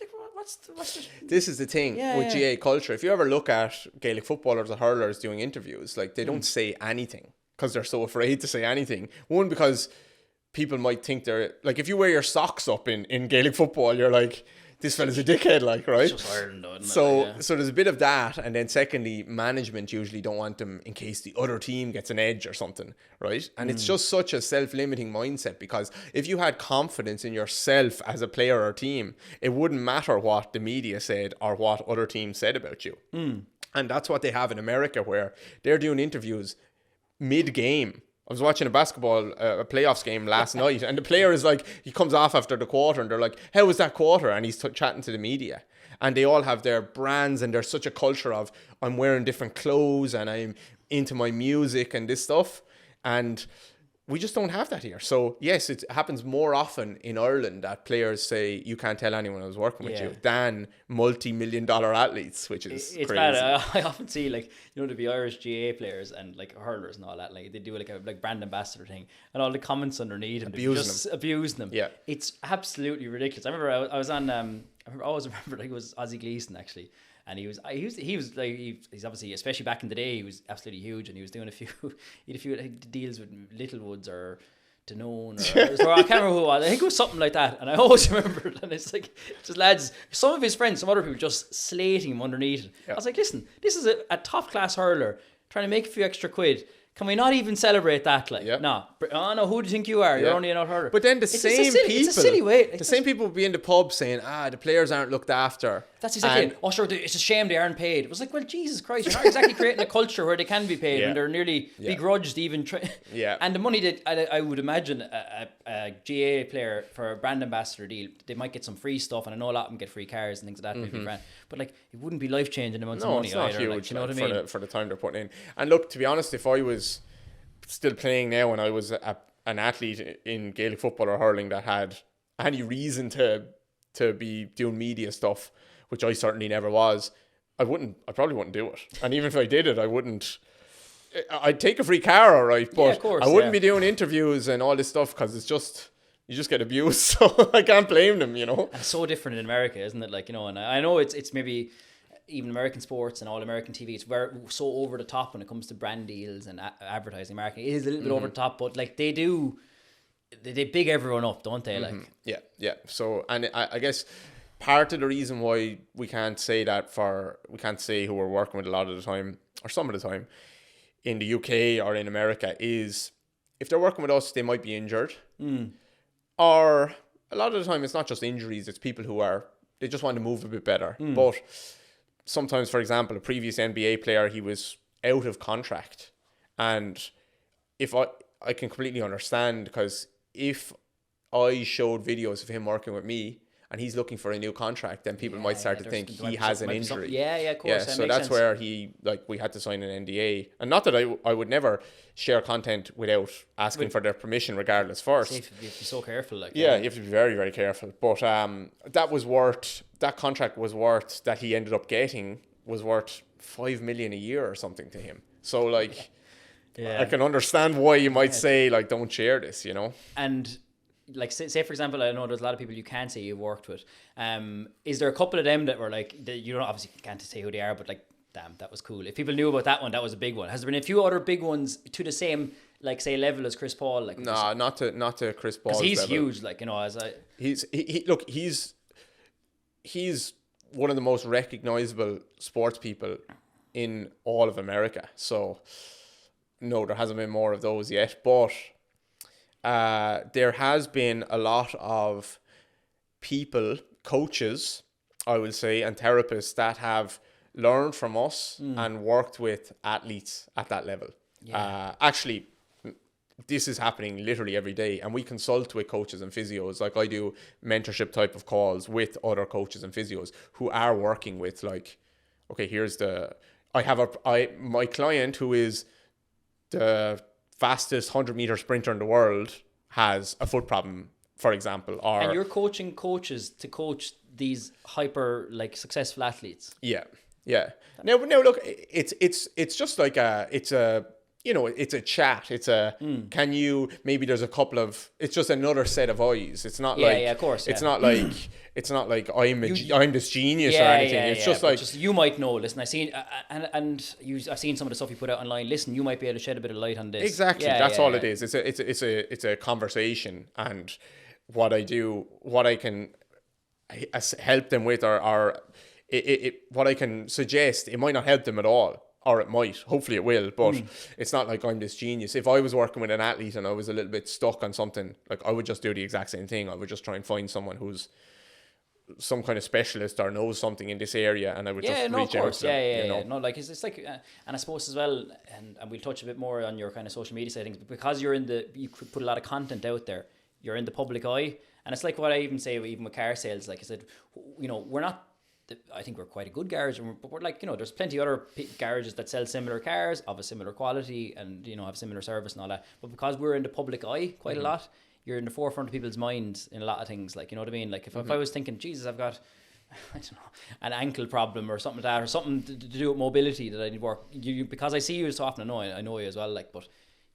this is the thing with GAA culture. If you ever look at Gaelic footballers or hurlers doing interviews, like they don't say anything because they're so afraid to say anything. One, because people might think they're like, if you wear your socks up in Gaelic football, you're like, this fella's a dickhead, like, right? It's just Ireland, though, so there's a bit of that, and then secondly, management usually don't want them in case the other team gets an edge or something, right? And it's just such a self-limiting mindset, because if you had confidence in yourself as a player or team, it wouldn't matter what the media said or what other teams said about you. And that's what they have in America, where they're doing interviews mid-game. I was watching a basketball, a playoffs game last night, and the player is like, he comes off after the quarter, and they're like, how was that quarter? And he's chatting to the media. And they all have their brands, and there's such a culture of, I'm wearing different clothes, and I'm into my music and this stuff. And we just don't have that here. So yes, it happens more often in Ireland that players say, you can't tell anyone I was working with you, than multi-million-dollar athletes, which is it's crazy. Bad. I often see, like, there'd be Irish GAA players and like hurlers and all that, like they do like a brand ambassador thing, and all the comments underneath abusing them. Yeah, it's absolutely ridiculous. I remember I was on I always remember, like, it was Ozzie Gleeson actually. And he was like, he's obviously, especially back in the day, he was absolutely huge, and he was doing he had a few like, deals with Littlewoods or Danone, or I can't remember who it was. I think it was something like that, and I always remember it. And it's like, just lads, some of his friends, some other people, just slating him underneath it. I was like, listen, this is a top class hurler trying to make a few extra quid. Can we not even celebrate that? Like, no. Oh no, who do you think you are? You're only an out hurler. But then it's a silly way. The same people would be in the pub saying, the players aren't looked after. That's exactly it. Oh, sure, it's a shame they aren't paid. It was like, well, Jesus Christ, you're not exactly creating a culture where they can be paid when they're nearly begrudged even. And the money that I would imagine a GA player for a brand ambassador deal, they might get some free stuff, and I know a lot of them get free cars and things like that. Maybe brand, but like, it wouldn't be life changing amounts of money. It's not either. huge. Like, you know what I mean? For the time they're putting in. And look, to be honest, if I was still playing now and I was an athlete in Gaelic football or hurling that had any reason to be doing media stuff, which I certainly never was, I probably wouldn't do it. And even if I did it, I'd take a free car, all right, but of course, I wouldn't be doing interviews and all this stuff, because you just get abused. So I can't blame them, you know. And it's so different in America, isn't it? Like, you know, and I know it's maybe even American sports and all American TV, it's very so over the top when it comes to brand deals and advertising marketing. It is a little bit over the top, but like they big everyone up, don't they? Like, yeah. So, and I guess part of the reason why we can't say who we're working with a lot of the time or some of the time in the UK or in America is if they're working with us, they might be injured, or a lot of the time it's not just injuries; it's people who they just want to move a bit better, but sometimes, for example, a previous NBA player, he was out of contract. And if I can completely understand, because if I showed videos of him working with me and he's looking for a new contract, then people might start to think he has an injury. Of course. Yeah, so that's sense. Where we had to sign an NDA. And not that I would never share content without asking for their permission regardless first. You have to be so careful. Like, you have to be very, very careful. But that contract was worth, that he ended up getting, was worth $5 million a year or something to him. So like, I can understand why you might say like, don't share this, you know? And like, say for example, I know there's a lot of people you can't say you've worked with. Is there a couple of them that were like, you don't obviously can't say who they are, but like, damn, that was cool. If people knew about that one, that was a big one. Has there been a few other big ones to the same, like, say, level as Chris Paul? Like, no, not to Chris Paul. Because he's level. huge, like, you know, he's one of the most recognizable sports people in all of America. So no, there hasn't been more of those yet, but there has been a lot of people, coaches, I will say, and therapists that have learned from us and worked with athletes at that level. Actually, this is happening literally every day, and we consult with coaches and physios. Like, I do mentorship type of calls with other coaches and physios who are working with, like, okay, my client who is the fastest 100-meter sprinter in the world has a foot problem, for example. And you're coaching coaches to coach these hyper, like, successful athletes. Yeah. Now look, it's just like it's a chat. It's can you, maybe there's a couple of, it's just another set of eyes. It's not of course. It's not like I'm this genius or anything. It's just like, you might know. Listen, I've seen I've seen some of the stuff you put out online. Listen, you might be able to shed a bit of light on this. Exactly. That's all it is. It's a conversation, and what I do, what I can help them with, or what I can suggest, it might not help them at all, or it might. Hopefully it will, but it's not like I'm this genius. If I was working with an athlete and I was a little bit stuck on something, like, I would just do the exact same thing. I would just try and find someone who's some kind of specialist or knows something in this area, and I would just reach out to them. No, like, it's like, and I suppose as well, and we'll touch a bit more on your kind of social media settings, but because you could put a lot of content out there, you're in the public eye, and it's like what I even say, even with car sales, like I said, you know, we're not, I think we're quite a good garage, but we're like, you know, there's plenty of other garages that sell similar cars of a similar quality and, you know, have similar service and all that. But because we're in the public eye quite a lot, you're in the forefront of people's minds in a lot of things. Like, you know what I mean? Like, if I was thinking, Jesus, I've got, I don't know, an ankle problem or something like that, or something to do with mobility that I need work, because I see you so often, I know you as well, like, but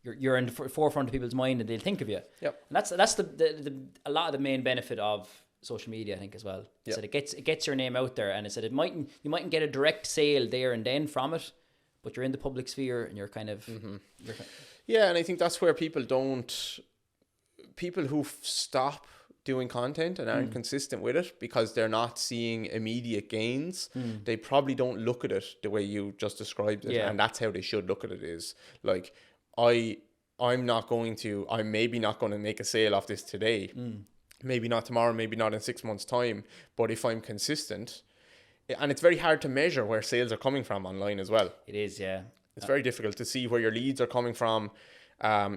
you're in the forefront of people's mind and they'll think of you. Yep. And that's the a lot of the main benefit of social media, I think, as well. Yep. So it gets your name out there, and it said you mightn't get a direct sale there and then from it, but you're in the public sphere and you're kind of yeah, and I think that's where people don't people who stop doing content and aren't consistent with it because they're not seeing immediate gains, they probably don't look at it the way you just described it. Yeah. And that's how they should look at it, is like, I'm maybe not going to make a sale off this today. Maybe not tomorrow, maybe not in 6 months' time. But if I'm consistent, and it's very hard to measure where sales are coming from online as well. It is, yeah. It's very difficult to see where your leads are coming from,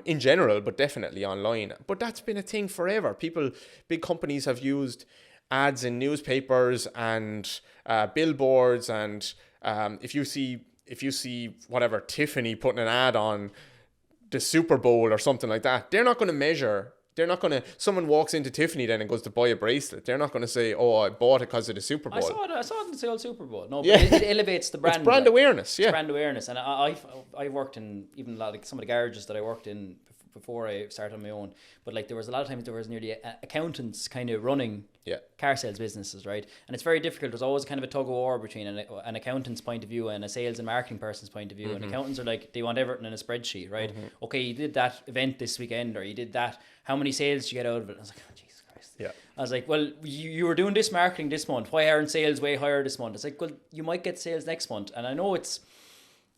in general, but definitely online. But that's been a thing forever. Big companies have used ads in newspapers and billboards, and if you see whatever, Tiffany putting an ad on the Super Bowl or something like that, they're not going to measure. Someone walks into Tiffany then and goes to buy a bracelet. They're not going to say, oh, I bought it because of the Super Bowl. I saw it in the sale Super Bowl. No, but Yeah. it elevates the brand. It's brand awareness, yeah. It's brand awareness. And I worked in even a lot of some of the garages that I worked in before I started on my own. But like there was a lot of times there was nearly accountants kind of running car sales businesses, right? And it's very difficult. There's always kind of a tug of war between an accountant's point of view and a sales and marketing person's point of view. And accountants are like, they want everything in a spreadsheet, right? Okay, you did that event this weekend, or you did that. How many sales did you get out of it? I was like, oh, Jesus Christ. Yeah. I was like, well, you were doing this marketing this month. Why aren't sales way higher this month? It's like, well, you might get sales next month. And I know it's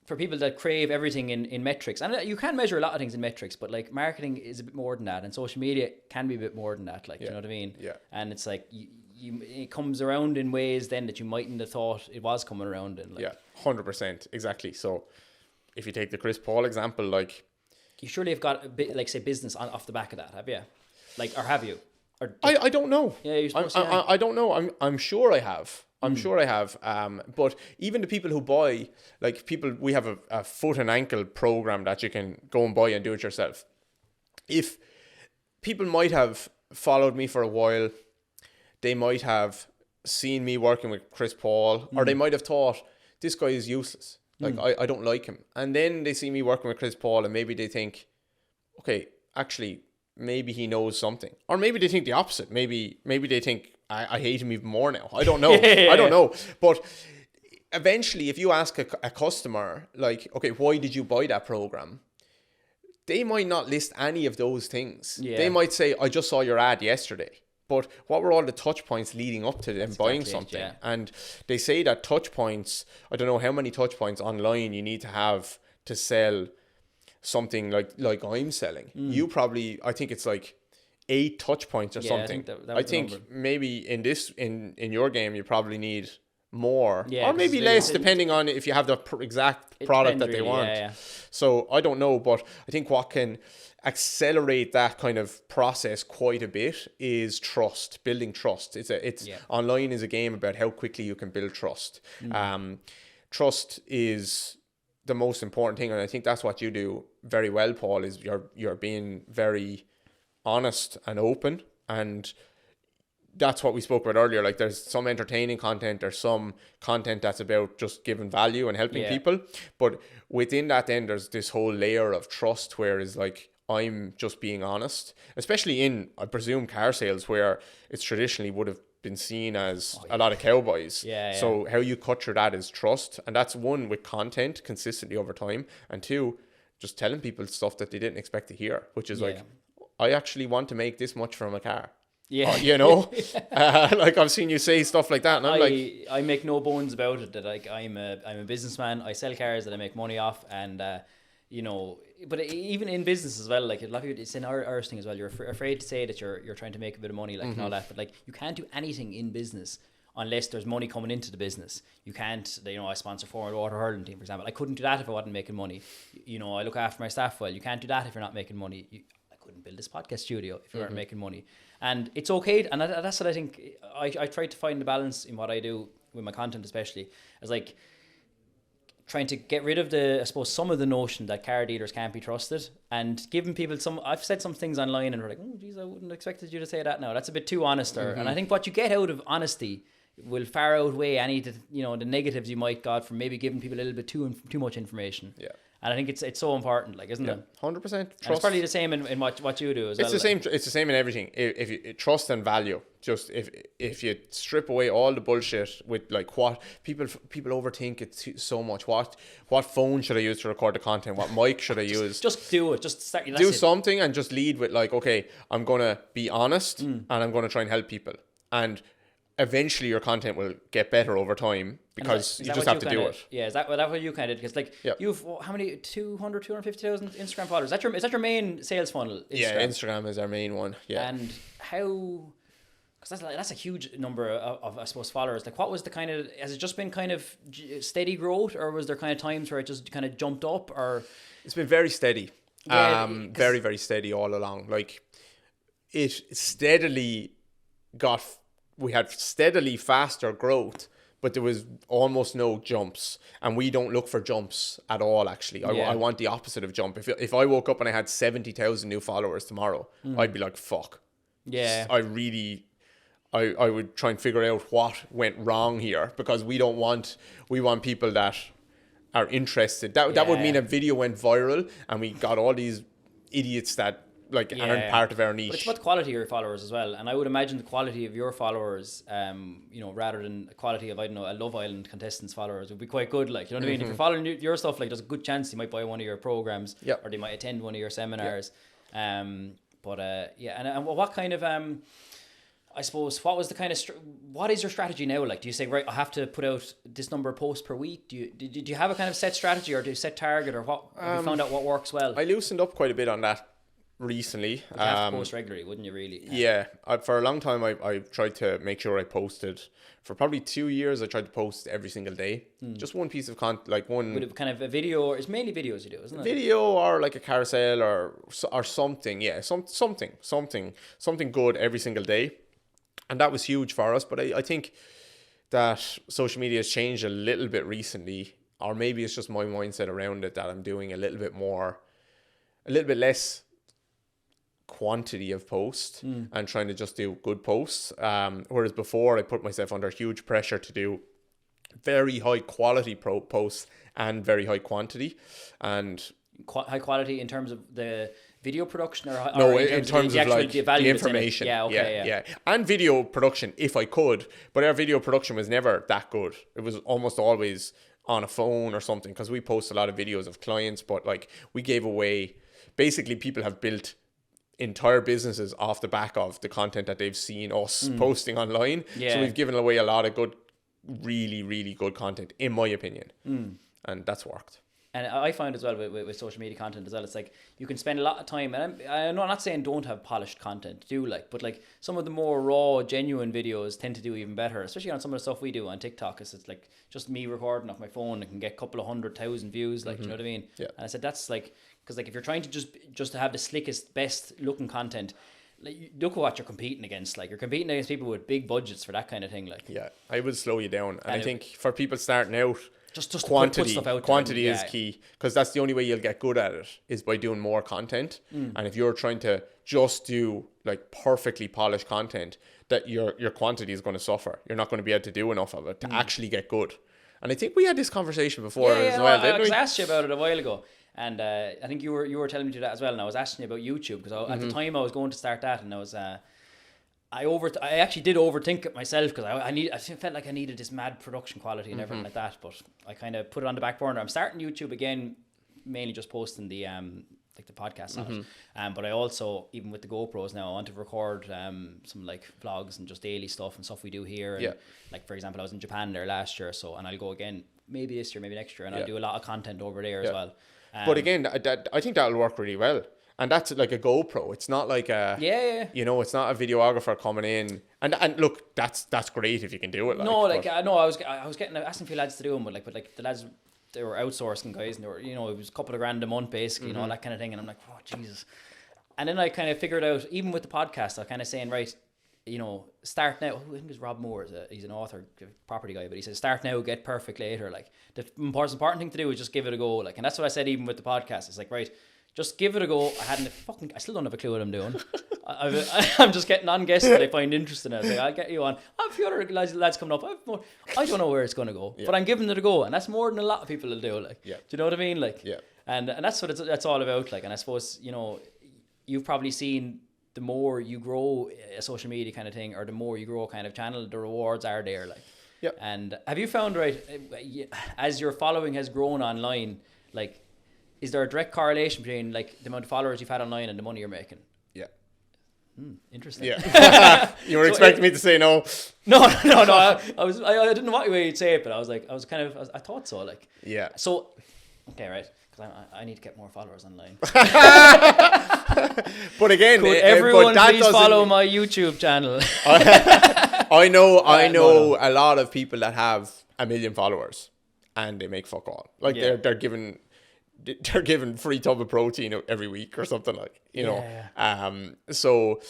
for people that crave everything in metrics. And you can measure a lot of things in metrics, but like marketing is a bit more than that. And social media can be a bit more than that. Like, you know what I mean? Yeah. And it's like, it comes around in ways then that you mightn't have thought it was coming around in. Like, yeah, 100%. Exactly. So if you take the Chris Paul example, like, you surely have got a bit, like, say, business off the back of that, have you? Like, or have you? Or I don't know. Yeah, you're supposed to. I don't know. I'm sure I have. Sure I have. But even the people who buy, like we have a foot and ankle program that you can go and buy and do it yourself. If people might have followed me for a while, they might have seen me working with Chris Paul, or they might have thought, this guy is useless. Like, I don't like him. And then they see me working with Chris Paul and maybe they think, okay, actually, maybe he knows something. Or maybe they think the opposite. Maybe they think, I hate him even more now. I don't know. I don't know. But eventually, if you ask a customer, like, okay, why did you buy that program? They might not list any of those things. Yeah. They might say, I just saw your ad yesterday. But what were all the touch points leading up to them buying something? Yeah. And they say that touch points, I don't know how many touch points online you need to have to sell something like I'm selling. You probably, I think it's like 8 touch points or something. I think maybe in your game you probably need more, or maybe less, depending on if you have the exact product that they want. Yeah. So I don't know, but I think what can accelerate that kind of process quite a bit is trust, building trust. Online is a game about how quickly you can build trust. Trust is the most important thing, and I think that's what you do very well, Paul, is you're being very honest and open, and that's what we spoke about earlier. Like, there's some entertaining content, there's some content that's about just giving value and helping people, but within that then there's this whole layer of trust where is like, I'm just being honest, especially in, I presume, car sales, where it's traditionally would have been seen as a lot of cowboys. So how you cut through that is trust, and that's one, with content consistently over time, and 2, just telling people stuff that they didn't expect to hear, which is like, I actually want to make this much from a car. Yeah, you know, like I've seen you say stuff like that, and I'm like, I make no bones about it that like I'm a businessman. I sell cars that I make money off, and you know, but even in business as well, like a lot of people, it's in our thing as well. You're afraid to say that you're trying to make a bit of money, like and all that. But like, you can't do anything in business unless there's money coming into the business. You can't, you know, I sponsor Forward Water Hurling team, for example. I couldn't do that if I wasn't making money. You know, I look after my staff well. You can't do that if you're not making money. I couldn't build this podcast studio if you weren't making money. And it's okay, and that's what I think. I try to find the balance in what I do with my content, especially, as like trying to get rid of some of the notion that car dealers can't be trusted, and giving people I've said some things online and we're like, oh geez, I wouldn't have expected you to say that now. That's a bit too honest. And I think what you get out of honesty will far outweigh any the negatives you might got from maybe giving people a little bit too much information. Yeah. And I think it's so important, like, isn't it? 100% trust. And it's probably the same in what you do as well. It's the same in everything. If you trust and value, just if you strip away all the bullshit with like what people overthink it so much. What phone should I use to record the content? What mic should I use? Just do it. Just start. Do something and just lead with like, okay, I'm gonna be honest and I'm gonna try and help people, and eventually your content will get better over time because you just have to do it. Yeah, is that what you kind of did? Because like you've how many 250,000 Instagram followers? Is that your main sales funnel? Instagram? Yeah, Instagram is our main one. Yeah, and how? Because that's a huge number of I suppose followers. Like, what was the kind of, has it just been kind of steady growth, or was there kind of times where it just kind of jumped up? Or it's been very steady. Yeah, very, very steady all along. Like, it steadily we had steadily faster growth, but there was almost no jumps, and we don't look for jumps at all. Actually, I want the opposite of jump. If I woke up and I had 70,000 new followers tomorrow, I'd be like, fuck. Yeah, I would try and figure out what went wrong here, because we want people that are interested. That would mean a video went viral and we got all these idiots that like aren't part of our niche. But it's about the quality of your followers as well. And I would imagine the quality of your followers, rather than the quality of, I don't know, a Love Island contestant's followers would be quite good. Like, you know what I mean? If you're following your stuff, like, there's a good chance they might buy one of your programs, or they might attend one of your seminars. And what kind of I suppose, what was the kind of what is your strategy now? Like, do you say, right, I have to put out this number of posts per week? Did you have a kind of set strategy, or do you set target, or what? Have you found out what works well? I loosened up quite a bit on that recently. You'd have to post regularly, wouldn't you? Really? Yeah. For a long time, I tried to make sure I posted. For probably 2 years, I tried to post every single day. Just one piece of content, like one. With kind of a video, or it's mainly videos you do, isn't it? Video, or like a carousel, or something. Yeah, something good every single day. And that was huge for us. But I think that social media has changed a little bit recently, or maybe it's just my mindset around it, that I'm doing a little bit less quantity of posts and trying to just do good posts. Whereas before, I put myself under huge pressure to do very high quality posts and very high quantity. And high quality in terms of the video production, or no, in terms of like the information. Yeah. And video production, if I could, but our video production was never that good. It was almost always on a phone or something, because we post a lot of videos of clients, but like we gave away, basically people have built entire businesses off the back of the content that they've seen us posting online. So we've given away a lot of good, really, really good content, in my opinion. And that's worked. And I find as well with social media content as well, it's like you can spend a lot of time, and I'm not saying don't have polished content, but like some of the more raw, genuine videos tend to do even better, especially on some of the stuff we do on TikTok. It's like just me recording off my phone, and can get a couple of 100,000 views, like, you know what I mean? Yeah. And I said that's like, because like if you're trying to just to have the slickest, best looking content, like, look at what you're competing against. Like, you're competing against people with big budgets for that kind of thing. Like, yeah, I would slow you down, and I think for people starting out, just quantity, put stuff out quantity is key, because that's the only way you'll get good at it, is by doing more content. And if you're trying to just do like perfectly polished content, that your quantity is going to suffer. You're not going to be able to do enough of it to actually get good. And I think we had this conversation before as well. I asked you about it a while ago, and I think you were telling me to do that as well. And I was asking you about YouTube, because at the time I was going to start that, and I was I actually did overthink it myself, because I felt like I needed this mad production quality and everything like that, but I kind of put it on the back burner. I'm starting YouTube again, mainly just posting the like the podcast on it. But I also, even with the GoPros now, I want to record some like vlogs and just daily stuff and stuff we do here. And like, for example, I was in Japan there last year, and I'll go again maybe this year, maybe next year, and I'll do a lot of content over there as well. But again, I think that'll work really well. And that's like a GoPro. It's not like a it's not a videographer coming in. And look, that's great if you can do it. I was asking a few lads to do them, but the lads, they were outsourcing guys, and they were, it was a couple of grand a month basically, that kind of thing. And I'm like, oh Jesus. And then I kind of figured out, even with the podcast, I kind of saying, right, start now. I think it's Rob Moore. He's an author, property guy, but he says, start now, get perfect later. Like, the important thing to do is just give it a go. Like, and that's what I said even with the podcast. It's like, right, just give it a go. I still don't have a clue what I'm doing. I'm just getting on guests that I find interesting. I was like, I'll get you on. I have a few other lads coming up. I don't know where it's going to go, but I'm giving it a go, and that's more than a lot of people will do. Like, do you know what I mean? Like, And that's what that's all about. Like, and I suppose, you've probably seen the more you grow a social media kind of thing, or the more you grow a kind of channel, the rewards are there. Like, Yep. And have you found, right, as your following has grown online, like, is there a direct correlation between like the amount of followers you've had online and the money you're making? Yeah. Interesting. Yeah. You were expecting me to say no. No. I didn't know what way you'd say it, but I thought so. Like, yeah. So, okay, right. Because I need to get more followers online. But again, could everyone but that please follow my YouTube channel? I know a lot of people that have 1 million followers and they make fuck all. Like they're given free tub of protein every week or something, like, know. So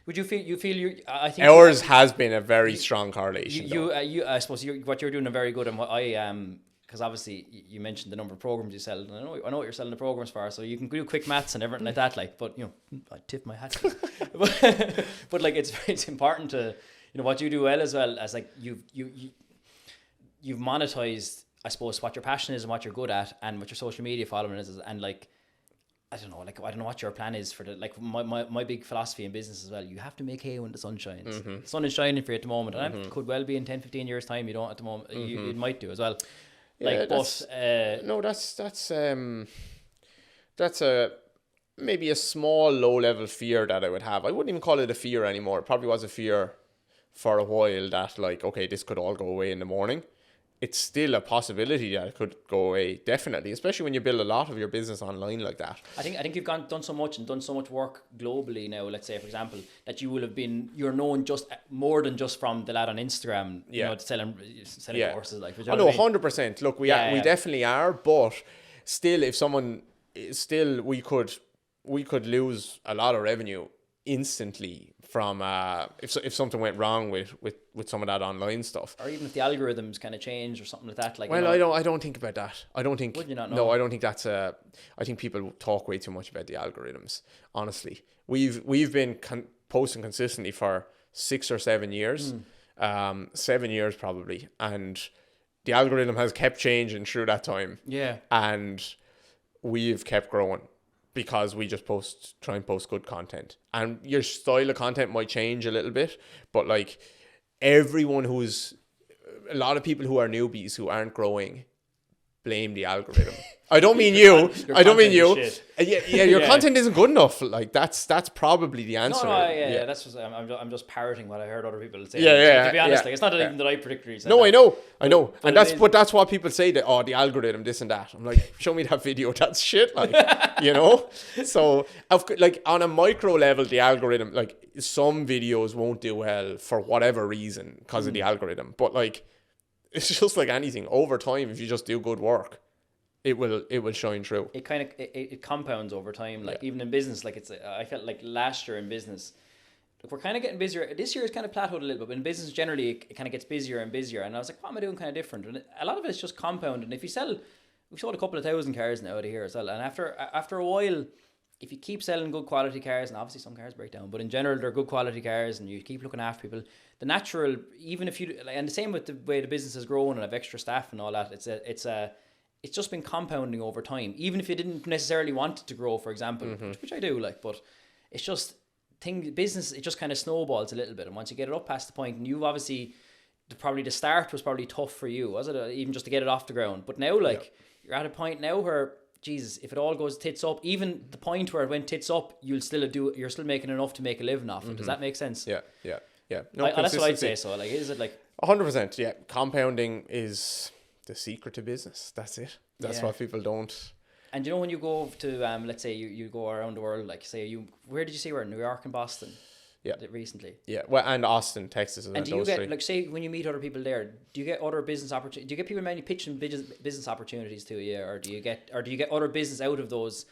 would you feel I think ours has been a very strong correlation. I suppose what you're doing are very good, and what I because obviously you mentioned the number of programs you sell, and I know what you're selling the programs for, so you can do quick maths and everything like that. Like, but I tip my hat. but like it's important to what you do well, as well as like you've monetized, I suppose, what your passion is and what you're good at, and what your social media following is, and like I don't know what your plan is for the, like, my big philosophy in business as well. You have to make hay when the sun shines. The sun is shining for you at the moment, and it could well be in 10-15 years time you don't at the moment. You might do as well. Yeah, like, that's a maybe a small low level fear that I would have. I wouldn't even call it a fear anymore. It probably was a fear for a while, that like, okay, this could all go away in the morning. It's still a possibility that it could go away, definitely, especially when you build a lot of your business online like that. I think you've done so much work globally now. Let's say, for example, that you're known just more than just from the lad on Instagram, selling courses. Like, you know, 100%. Look, we definitely are, but still, we could lose a lot of revenue instantly from if something went wrong with some of that online stuff, or even if the algorithms kind of change or something like that. Like, well, I don't think about that. I don't think. Would you not know? No, I don't think that's a. I think people talk way too much about the algorithms. Honestly, we've been posting consistently for 6 or 7 years, 7 years probably, and the algorithm has kept changing through that time. Yeah, and we've kept growing, because we just try and post good content, and your style of content might change a little bit, but like a lot of people who are newbies who aren't growing blame the algorithm. I don't mean you. I don't mean you. Your content isn't good enough. Like that's probably the answer. No, that's just, I'm just parroting what I heard other people say. To be honest, like, it's not even that I particularly said. No, that. I know, and that's what people say, that the algorithm, this and that. I'm like, show me that video. That's shit. Like, So like on a micro level, the algorithm, like some videos won't do well for whatever reason because of the algorithm, but like it's just like anything. Over time, if you just do good work, it will shine through. It kind of it compounds over time. Like even in business, like I felt like last year in business, look, we're kind of getting busier. This year is kind of plateaued a little bit, but in business generally, it kind of gets busier and busier. And I was like, what am I doing kind of different? And a lot of it's just compound. And if we sold a couple of thousand cars now out of here as well. And after a while, if you keep selling good quality cars, and obviously some cars break down, but in general they're good quality cars, and you keep looking after people, the natural, even if you, and the same with the way the business has grown and have extra staff and all that, it's just been compounding over time, even if you didn't necessarily want it to grow, for example, which I do like, but it's just business, it just kind of snowballs a little bit, and once you get it up past the point, and you've obviously, the start was probably tough for you, was it, even just to get it off the ground, but now you're at a point now where, Jesus, if it all goes tits up, even the point where it went tits up, you're still making enough to make a living off it. Does that make sense? Yeah. No, that's what I'd say. So, like, is it like 100%? Yeah, compounding is the secret to business. That's it. That's what people don't. And when you go to let's say you go around the world, like say where did you say you were? New York and Boston. Yeah. Recently. Yeah. Well, and Austin, Texas. And do you get, like, say when you meet other people there, do you get other business opportunities? Do you get people mainly pitching business opportunities to you, or do you get other business out of those?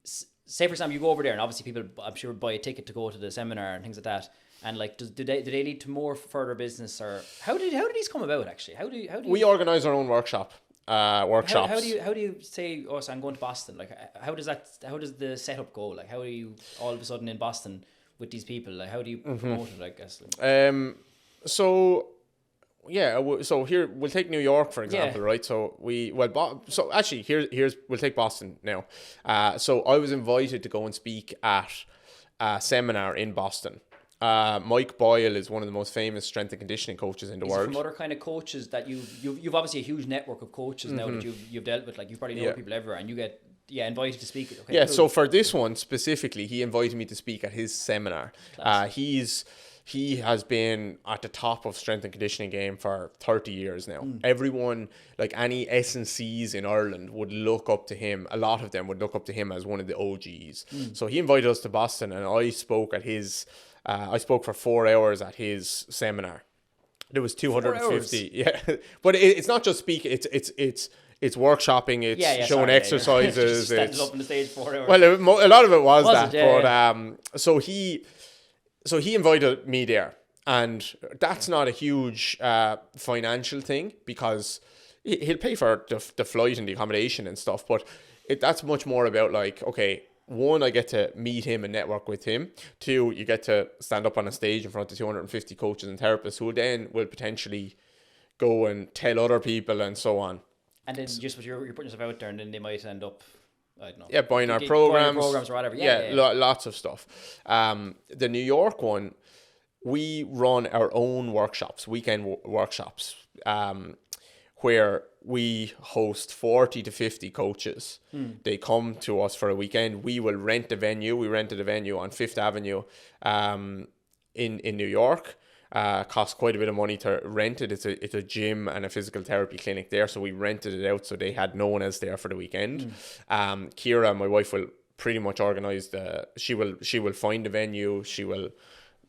Say for example, you go over there, and obviously people, I'm sure, buy a ticket to go to the seminar and things like that. And like, do they lead to more further business, or how did these come about actually? How do we organize our own workshops? How do you say, so I'm going to Boston? Like, how does the setup go? Like, how are you all of a sudden in Boston with these people? Like, how do you promote it, I guess? So So here we'll take New York for example, Yeah. right? So so actually here's we'll take Boston now. So I was invited to go and speak at a seminar in Boston. Mike Boyle is one of the most famous strength and conditioning coaches in the Is it world. from other kind of coaches that you've obviously a huge network of coaches now that you've dealt with, like you probably know people everywhere, and you get invited to speak. Okay, Yeah, cool. so for this one specifically, he invited me to speak at his seminar. He has been at the top of strength and conditioning game for 30 years now. Everyone, like any S&Cs in Ireland, would look up to him. A lot of them would look up to him as one of the OGs. So he invited us to Boston, and I spoke at his. I spoke for 4 hours at his seminar. There was 250. Yeah, but it's not just speaking. It's workshopping. It's showing exercises. Standing up on the stage for 4 hours. Well, a lot of it was that. So he invited me there, and that's not a huge financial thing because he'll pay for the flight and the accommodation and stuff. But that's much more about like, okay, one, I get to meet him and network with him. Two, you get to stand up on a stage in front of 250 coaches and therapists who then will potentially go and tell other people and so on. And then just you're putting yourself out there, and then they might end up, I don't know. Yeah, buying our programs or whatever. Lots of stuff. The New York one, we run our own workshops, weekend workshops, where we host 40 to 50 coaches. They come to us for a weekend. We will rent a venue. We rented a venue on Fifth Avenue in New York. Costs quite a bit of money to rent it. It's a gym and a physical therapy clinic there, so we rented it out so they had no one else there for the weekend. Kira, my wife, will pretty much organize she will find the venue, she will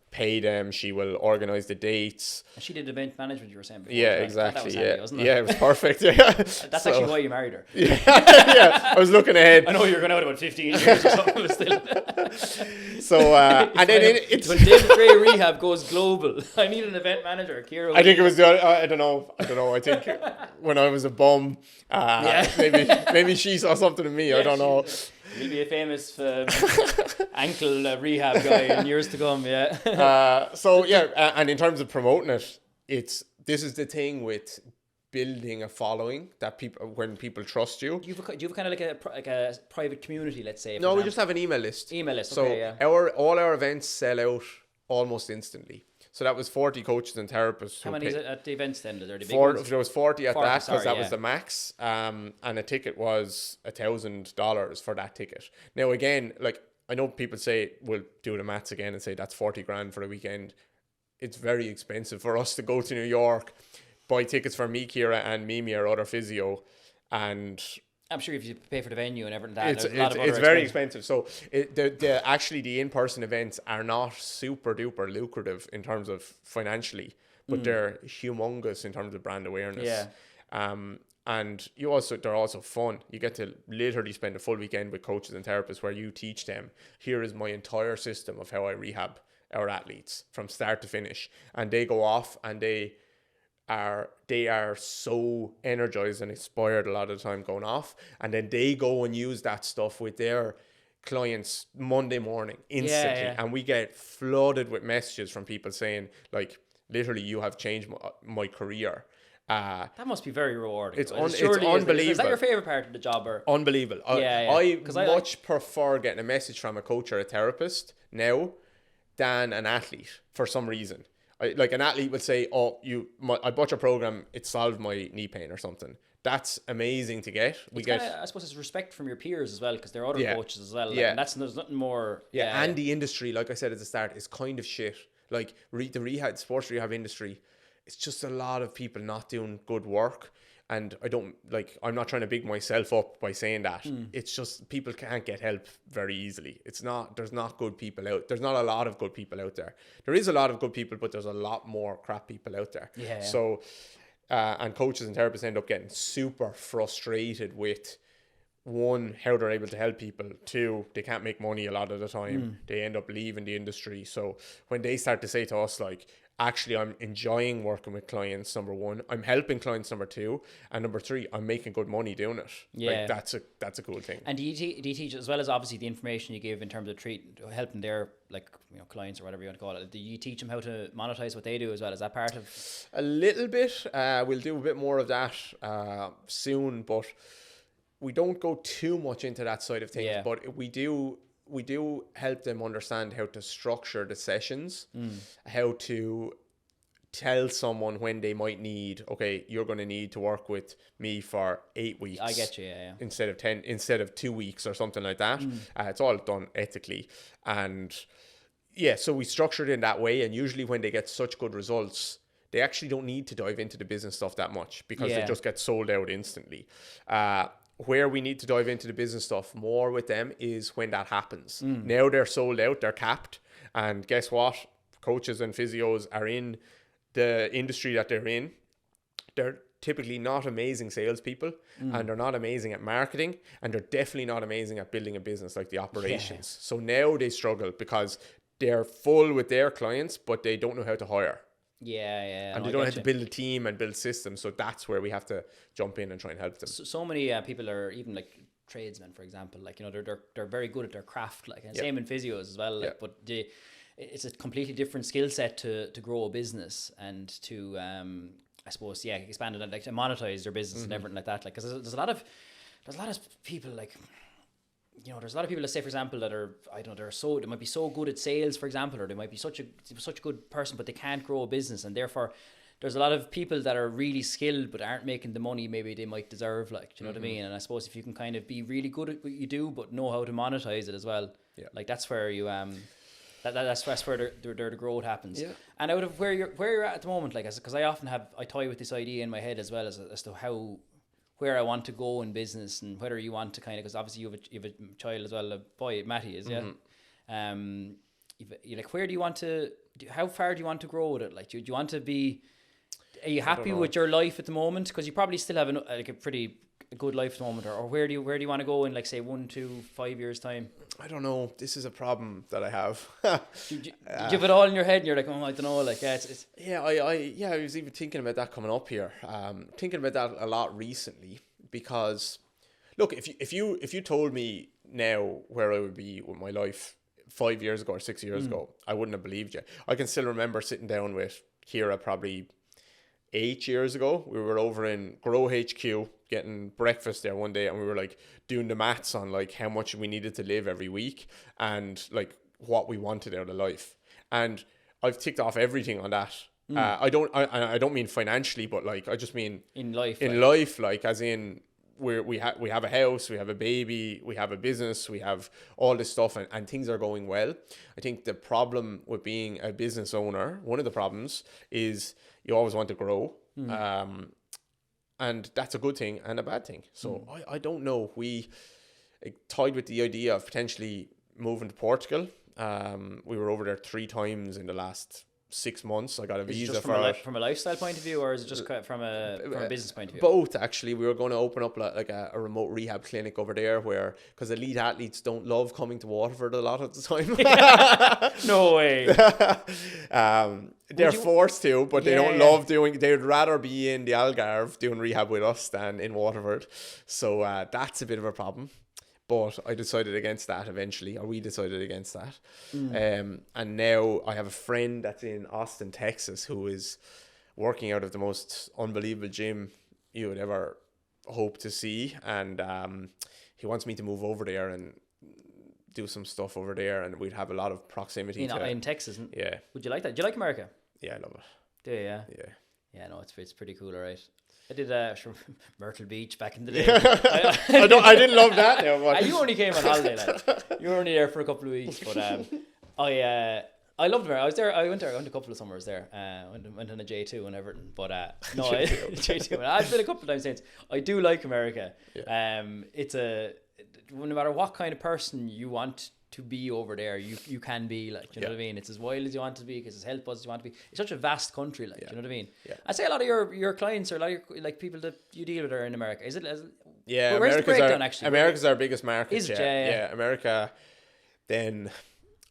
pay them, she will organize the dates. And she did event management, you were saying before. Yeah, right? exactly. That was handy, wasn't it? Yeah, it was perfect. Yeah. That's actually why you married her. Yeah, I was looking ahead. I know you're going out about 15 years or something, but still. So and then it's when David Grey Rehab goes global, I need an event manager. Kira, I think it was I don't know. I think when I was a bum, maybe she saw something in me. I don't know. You'll be a famous ankle rehab guy in years to come. Yeah. And in terms of promoting it, this is the thing with building a following that when people trust you. Do you have kind of like a private community, let's say? No, we just have an email list. So all our events sell out almost instantly. So that was 40 coaches and therapists. How many is it at the events then? Are they big ones? There was 40 at that because that was the max. And a ticket was $1,000 for that ticket. Now again, like I know people say we'll do the maths again and say that's 40 grand for a weekend. It's very expensive for us to go to New York, buy tickets for me, Kira, and Mimi, our other physio, and I'm sure if you pay for the venue and everything, it's very expensive. So the in-person events are not super duper lucrative in terms of financially, but they're humongous in terms of brand awareness. Yeah. And they're also fun. You get to literally spend a full weekend with coaches and therapists where you teach them, here is my entire system of how I rehab our athletes from start to finish. And they go off and they are so energized and inspired a lot of the time going off, and then they go and use that stuff with their clients Monday morning instantly. And we get flooded with messages from people saying like, literally, you have changed my career. That must be very rewarding. It's unbelievable. Is that your favorite part of the job? Or? Unbelievable. I much prefer getting a message from a coach or a therapist now than an athlete for some reason. Like an athlete would say, I bought your program, it solved my knee pain or something. That's amazing to get. I suppose it's respect from your peers as well, because they're other coaches as well. And there's nothing more. And the industry, like I said at the start, is kind of shit. Like the sports rehab industry, it's just a lot of people not doing good work. And I'm not trying to big myself up by saying that. It's just people can't get help very easily. There's not good people out. There's not a lot of good people out there. There is a lot of good people, but there's a lot more crap people out there. Yeah. So, and coaches and therapists end up getting super frustrated with one, how they're able to help people. Two, they can't make money a lot of the time. They end up leaving the industry. So when they start to say to us, like, actually, I'm enjoying working with clients, number one, I'm helping clients, number two, and number three, I'm making good money doing it. Yeah. Like, that's a cool thing. And do you teach, as well as obviously the information you give in terms of helping their, like, clients or whatever you want to call it, do you teach them how to monetize what they do as well? Is that part of? A little bit. We'll do a bit more of that soon, but we don't go too much into that side of things. Yeah. But we do help them understand how to structure the sessions, how to tell someone when they might need, okay, you're going to need to work with me for 8 weeks. I get you, yeah. Instead of 10, instead of 2 weeks or something like that. It's all done ethically. And yeah, so we structure it in that way. And usually when they get such good results, they actually don't need to dive into the business stuff that much because they just get sold out instantly. Where we need to dive into the business stuff more with them is when that happens. Now they're sold out, they're capped. And guess what? Coaches and physios are in the industry that they're in. They're typically not amazing salespeople, and they're not amazing at marketing, and they're definitely not amazing at building a business, like the operations. So now they struggle because they're full with their clients, but they don't know how to hire. Yeah. And they don't have to build a team and build systems. So that's where we have to jump in and try and help them. So many people are, even like tradesmen, for example, like, they're very good at their craft, like, and same in physios as well. Like, but it's a completely different skill set to grow a business and to, I suppose, expand it, like, to monetize their business and everything like that. Like, because there's a lot of people, like, there's a lot of people that say, for example, that are, I don't know, they might be so good at sales, for example, or they might be such a good person, but they can't grow a business, and therefore there's a lot of people that are really skilled but aren't making the money maybe they might deserve, like, do you know what I mean? And I suppose if you can kind of be really good at what you do but know how to monetize it as well, like, that's where you that's where the growth happens. And out of where you're at the moment, like, because I toy with this idea in my head as well as to where I want to go in business, and whether you want to kind of, because obviously you have a child as well, a boy, Matty is, like, where do you want to, how far do you want to grow with it? Like, do you want to be, are you happy with your life at the moment? Because you probably still have a pretty good life at the moment, or where do you want to go in, like, say 1, 2, 5 years time? I don't know. This is a problem that I have. Do you have it all in your head and you're like, oh, I don't know, like, it's I was even thinking about that coming up here. Thinking about that a lot recently, because look, if you told me now where I would be with my life 5 years ago or 6 years ago, I wouldn't have believed you. I can still remember sitting down with Kira probably 8 years ago. We were over in Grow HQ getting breakfast there one day, and we were like doing the maths on like how much we needed to live every week and like what we wanted out of life. And I've ticked off everything on that. I don't mean financially, but like, I just mean in life, like, as in we have a house, we have a baby, we have a business, we have all this stuff, and things are going well. I think the problem with being a business owner, one of the problems, is you always want to grow. And that's a good thing and a bad thing. So I don't know. We tied with the idea of potentially moving to Portugal. We were over there 3 times in the last 6 months. I got a visa for it. From a lifestyle point of view, or is it just from a business point of view? Both, actually. We were going to open up like a remote rehab clinic over there, because elite athletes don't love coming to Waterford a lot of the time. No way. They're forced to, but they don't love doing. They'd rather be in the Algarve doing rehab with us than in Waterford. So that's a bit of a problem. But I decided against that eventually, or we decided against that. And now I have a friend that's in Austin, Texas, who is working out of the most unbelievable gym you would ever hope to see. And he wants me to move over there and do some stuff over there, and we'd have a lot of proximity in Texas. Yeah. Would you like that? Do you like America? Yeah, I love it. Do you? Yeah. Yeah, no, it's pretty cool, alright. I did Myrtle Beach back in the day. I didn't love that now. But you only came on holiday, like. You were only there for a couple of weeks, but I loved America. I was there. I went a couple of summers there. Went on a J2 and everything. But no, J2. I've been a couple of times since. I do like America. Yeah. It's no matter what kind of person you want to be over there, you can be, like, you know what I mean? It's as wild as you want to be, because as health as you want to be. It's such a vast country, like, you know what I mean? I say a lot of your clients, or a lot of your, like, people that you deal with are in America. Yeah, But where's the breakdown actually? America's our biggest market. Is it? Yeah, Yeah. America. Then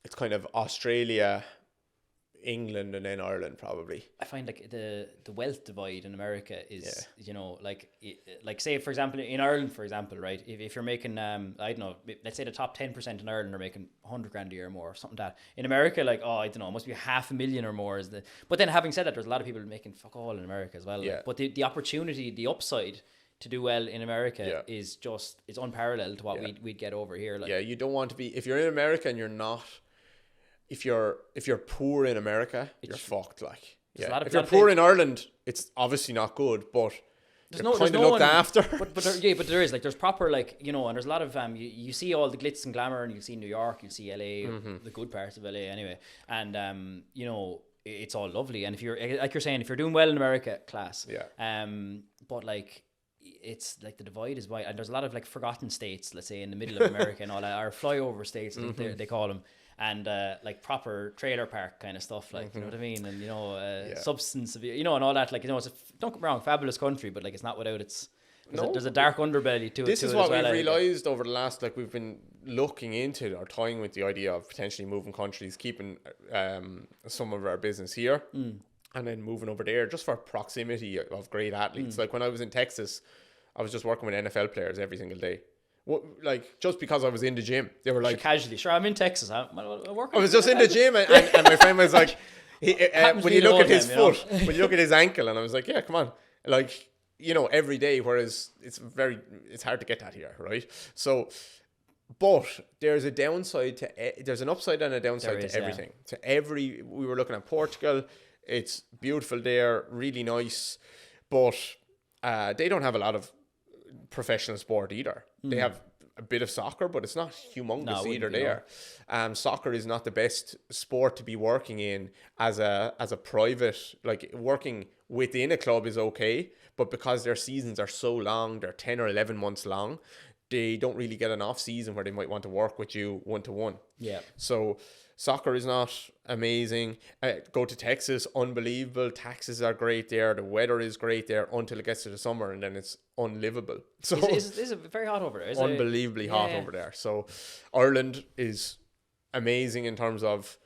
it's kind of Australia, England, and then Ireland probably. I find like the wealth divide in America is, you know, like say for example in Ireland, for example, right? If you're making I don't know, let's say the top 10% in Ireland are making 100 grand a year or more, or something like that. In America, like, oh, I don't know, it must be 500,000 or more is the. But then having said that, there's a lot of people making fuck all in America as well. Yeah. Like, but the opportunity, the upside to do well in America is just, it's unparalleled to what we'd get over here. Like, yeah, you don't want to be, if you're in America and you're not, if you're poor in America, you're fucked. Like, yeah. If you're poor in Ireland, it's obviously not good, but you're kind of looked after. But there is, like, there's proper, like, you know, and there's a lot of you see all the glitz and glamour, and you see New York, you see LA, the good parts of LA anyway, and you know, it's all lovely. And if you're, like you're saying, if you're doing well in America, class. Yeah. But like, it's like the divide is wide, and there's a lot of like forgotten states, let's say in the middle of America and all that, or flyover states, they call them, and like proper trailer park kind of stuff, like, you know what I mean, and you know, substance abuse, you know, and all that, like, you know, it's don't get me wrong, fabulous country, but like, it's not without its. There's a dark underbelly to it. This is what we've realised over the last, like, we've been looking into or toying with the idea of potentially moving countries, keeping some of our business here, and then moving over there just for proximity of great athletes. Like when I was in Texas, I was just working with NFL players every single day. What, like, just because I was in the gym, they were like, casually, sure, I'm in Texas. I was just in the gym, and my friend was like, when you look at his foot, when you look at his ankle, and I was like, yeah, come on, like, you know, every day. Whereas it's hard to get that here, right? So, but there's a downside to there's an upside and a downside to everything. We were looking at Portugal. It's beautiful there, really nice, but they don't have a lot of professional sport either. They have a bit of soccer, but it's not humongous either there. Soccer is not the best sport to be working in as a private, like, working within a club is okay, but because their seasons are so long, they're 10 or 11 months long, they don't really get an off season where they might want to work with you one-to-one. Yeah. So soccer is not amazing. Go to Texas, unbelievable. Taxes are great there. The weather is great there until it gets to the summer, and then it's unlivable. So is it very hot over there? Is unbelievably hot over there. So Ireland is amazing in terms of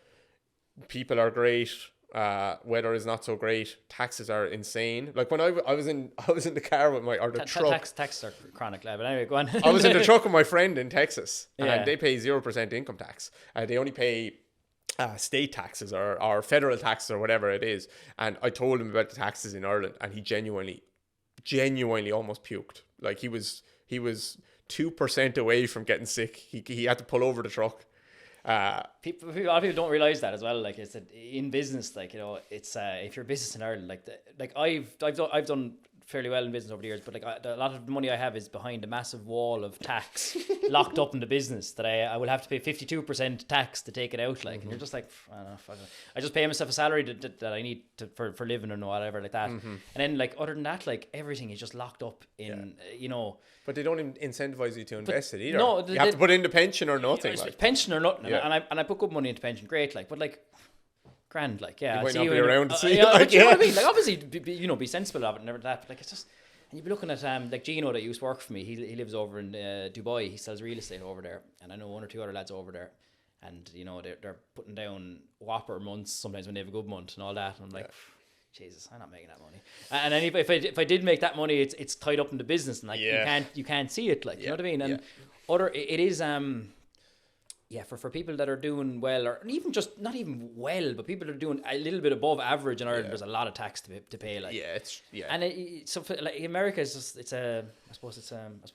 people are great. Weather is not so great. Taxes are insane. Like when I was in the car with truck. Taxes are chronic, but anyway, go on. I was in the truck with my friend in Texas, and they pay 0% income tax. They only pay state taxes or federal taxes or whatever it is. And I told him about the taxes in Ireland, and he genuinely almost puked. Like he was 2% away from getting sick. He had to pull over the truck. A lot of people don't realize that as well. Like, it's in business, like, you know, it's if you're business in Ireland, like I've done fairly well in business over the years, but like a lot of the money I have is behind a massive wall of tax locked up in the business that I will have to pay 52% tax to take it out. Like, and you're just like, I just pay myself a salary that I need for living and whatever like that. And then, like, other than that, like, everything is just locked up in you know. But they don't incentivize you to invest it either. No, you have to put into pension or nothing. Like. Pension or nothing, and I put good money into pension. Great, like, but like. Grand, like, yeah, you might not be around to see it. But you know what I mean? Like, obviously, be sensible of it and everything like that. But like, it's just, and you'd be looking at like Gino that used to work for me. He lives over in Dubai. He sells real estate over there, and I know one or two other lads over there. And you know, they're putting down whopper months sometimes when they have a good month and all that. And I'm like, Jesus, I'm not making that money. And then if I did make that money, it's tied up in the business, and like you can't see it, like, you know what I mean? And it is for people that are doing well, or even just not even well, but people that are doing a little bit above average in Ireland, there's a lot of tax to pay. Like, and so for, like, America is just I suppose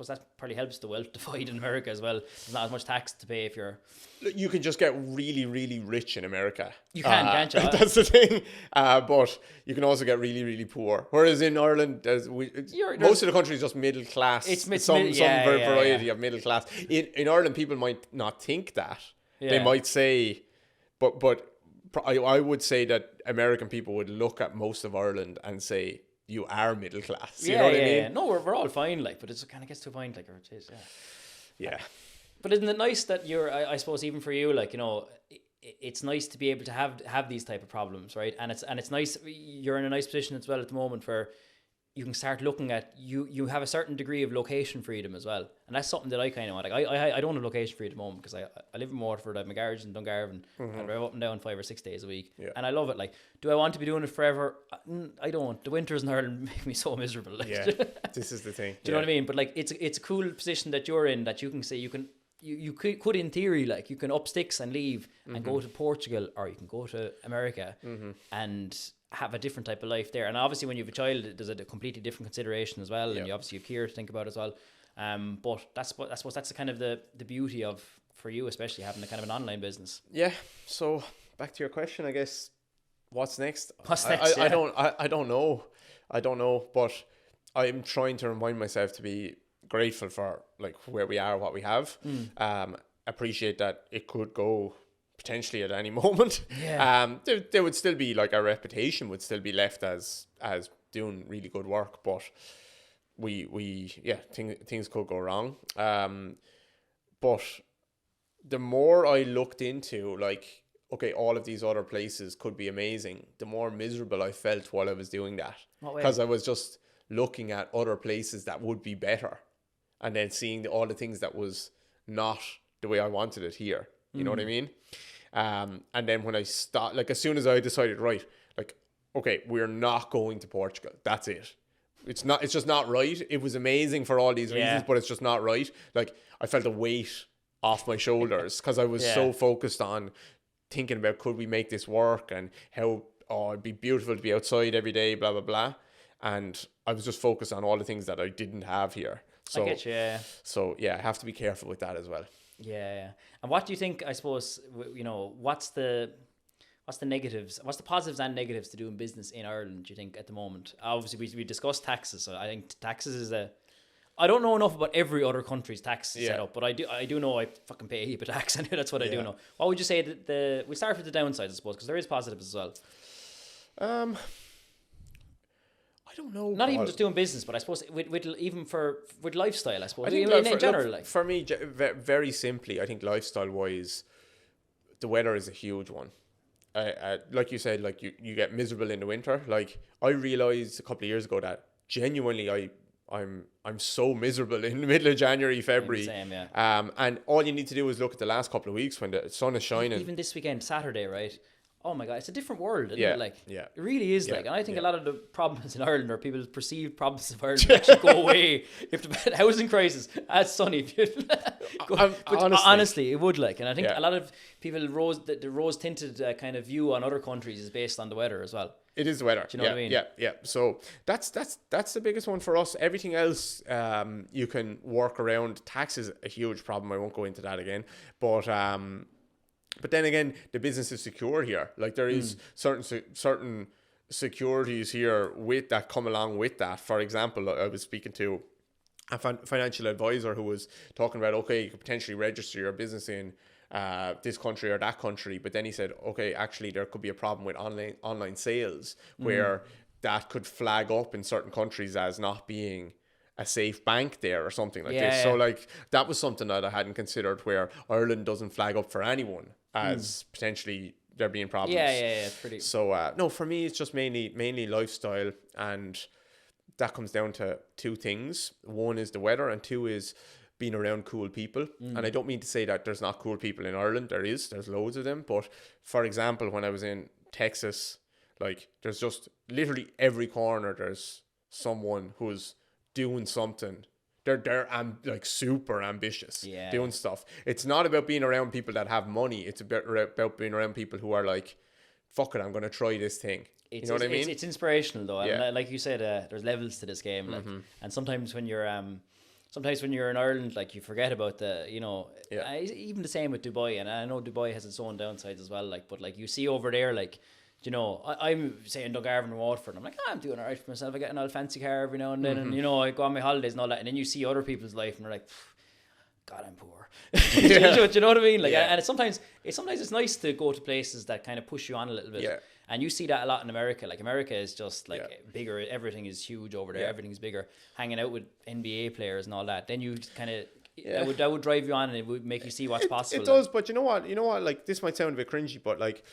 that probably helps the wealth divide in America as well. There's not as much tax to pay if you're. You can just get really, really rich in America. You can't you? That's the thing. But you can also get really, really poor. Whereas in Ireland, most of the country is just middle class. It's some variety of middle class. In Ireland, people might not think that. Yeah. They might say, but I would say that American people would look at most of Ireland and say, you are middle class. You know what I mean? No, we're all fine, like, but it kind of gets to a point, like, or it is, yeah. But isn't it nice that you're, I suppose, even for you, like, you know, it's nice to be able to have these type of problems, right? And it's nice, you're in a nice position as well at the moment where you can start looking at you have a certain degree of location freedom as well, and that's something that I kind of want. Like I don't have location freedom at the moment because I live in Waterford. I have my garage in Dungarvan, and I drive up and down 5 or 6 days a week, and I love it. Like, do I want to be doing it forever? I don't. The winters in Ireland make me so miserable. Like, this is the thing. Do you know what I mean? But like, it's a cool position that you're in, that you can say you could in theory, like, you can up sticks and leave and go to Portugal, or you can go to America and have a different type of life there. And obviously when you have a child, there's a completely different consideration as well, and you obviously have Kier to think about as well. But I suppose that's the kind of the beauty of, for you especially, having a kind of an online business. Yeah. So back to your question, I guess, what's next? I don't know, but I'm trying to remind myself to be grateful for like where we are, what we have. Appreciate that it could go potentially at any moment. There would still be, like, our reputation would still be left as doing really good work, but things could go wrong. But the more I looked into, like, okay, all of these other places could be amazing, the more miserable I felt while I was doing that, because I was just looking at other places that would be better, and then seeing all the things that was not the way I wanted it here. You know what I mean? And then when I start, like, as soon as I decided, right, like, okay, we're not going to Portugal. That's it. It's just not right. It was amazing for all these reasons, but it's just not right. Like, I felt a weight off my shoulders because I was so focused on thinking about, could we make this work, and how, it'd be beautiful to be outside every day, blah, blah, blah. And I was just focused on all the things that I didn't have here. So, I get you, So, I have to be careful with that as well. Yeah. And what do you think, I suppose, what's the negatives, what's the positives and negatives to doing business in Ireland, do you think, at the moment? Obviously, we discussed taxes, so I think taxes is I don't know enough about every other country's tax setup, but I do know I fucking pay a heap of tax, and that's what I do know. What would you say that we start with the downsides, I suppose, because there is positives as well. I don't know. Not even just doing business, but I suppose with lifestyle, I suppose. In general, like, for me, very simply, I think lifestyle wise, the weather is a huge one. Like you said, like you get miserable in the winter. Like, I realized a couple of years ago that genuinely I'm so miserable in the middle of January, February. Same, yeah. And all you need to do is look at the last couple of weeks when the sun is shining. Even this weekend, Saturday, right? Oh my God, it's a different world, isn't it? Like, it really is. Like, and I think a lot of the problems in Ireland, or people's perceived problems of Ireland, actually go away if the housing crisis, as sunny. Honestly, it would, like, and I think a lot of people the rose tinted kind of view on other countries is based on the weather as well. It is the weather. Do you know what I mean? Yeah. So that's the biggest one for us. Everything else, you can work around. Tax is a huge problem. I won't go into that again, but then again, the business is secure here. Like, there is certain securities here that come along with that. For example, I was speaking to a financial advisor who was talking about, okay, you could potentially register your business in this country or that country, but then he said, okay, actually there could be a problem with online sales where that could flag up in certain countries as not being a safe bank there or something like this. So, like, that was something that I hadn't considered, where Ireland doesn't flag up for anyone as potentially there being problems. It's pretty. So no, for me it's just mainly lifestyle, and that comes down to two things. One is the weather, and two is being around cool people. And I don't mean to say that there's not cool people in Ireland. There's loads of them. But for example, when I was in Texas, like, there's just literally every corner there's someone who's doing something. They're like super ambitious, doing stuff. It's not about being around people that have money. It's about being around people who are like, fuck it, I'm going to try this thing. You know what I mean? It's inspirational though. And like you said, there's levels to this game. Like, and sometimes when you're in Ireland, like, you forget about even the same with Dubai. And I know Dubai has its own downsides as well. Like, but like, you see over there, like, I'm saying Dungarvan and Waterford, I'm like, I'm doing all right for myself. I get an old fancy car every now and then, and I go on my holidays and all that. And then you see other people's life, and you're like, God, I'm poor. Do you know what I mean? Like, and sometimes it's nice to go to places that kind of push you on a little bit. Yeah. And you see that a lot in America. Like, America is just like bigger. Everything is huge over there. Everything's bigger. Hanging out with NBA players and all that. Then you kind of. That would drive you on, and it would make you see what's possible. It does, but you know what? Like, this might sound a bit cringy, but like,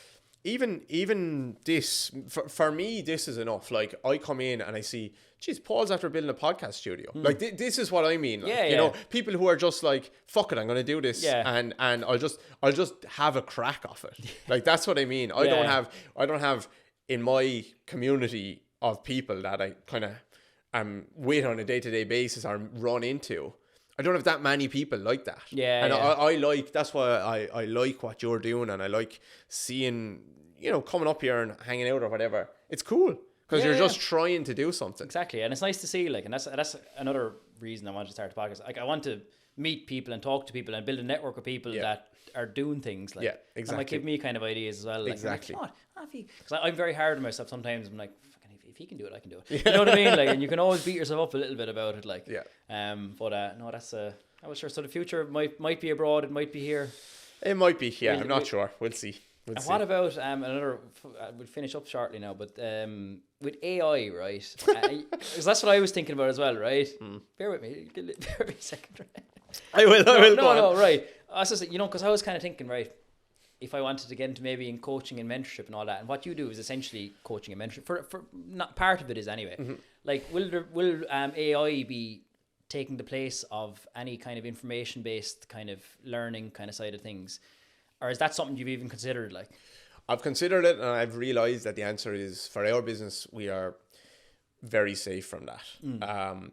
even this for me, this is enough. Like I come in and I see, geez, Paul's after building a podcast studio. Like this is what I mean. Like, you know, people who are just like, fuck it, I'm gonna do this, and I'll just have a crack off it. Like that's what I mean. I don't have in my community of people that I kind of with on a day-to-day basis or run into. I don't have that many people like that. I like, that's why I like what you're doing, and I like seeing, you know, coming up here and hanging out or whatever. It's cool because you're just trying to do something. Exactly. And it's nice to see, like, and that's another reason I wanted to start the podcast. Like, I want to meet people and talk to people and build a network of people that are doing things. Like, exactly. And like give me kind of ideas as well. Like, exactly. Because I'm very hard on myself sometimes. I'm like, if he can do it, I can do it. You know what I mean? Like, and you can always beat yourself up a little bit about it. Like, but no, that's I was sure. So the future might be abroad. It might be here. It might be. Yeah, I'm not sure. We'll see. And what about another? We'll finish up shortly now, but with AI, right? Because that's what I was thinking about as well, right? Bear with me. Bear with me a second. I will. No, right. I was just, you know, because I was kind of thinking, right, if I wanted to get into maybe in coaching and mentorship and all that, and what you do is essentially coaching and mentorship. For not part of it is anyway. Like, will AI be taking the place of any kind of information-based kind of learning kind of side of things? Or is that something you've even considered? Like, I've considered it, and I've realized that the answer is, for our business, we are very safe from that.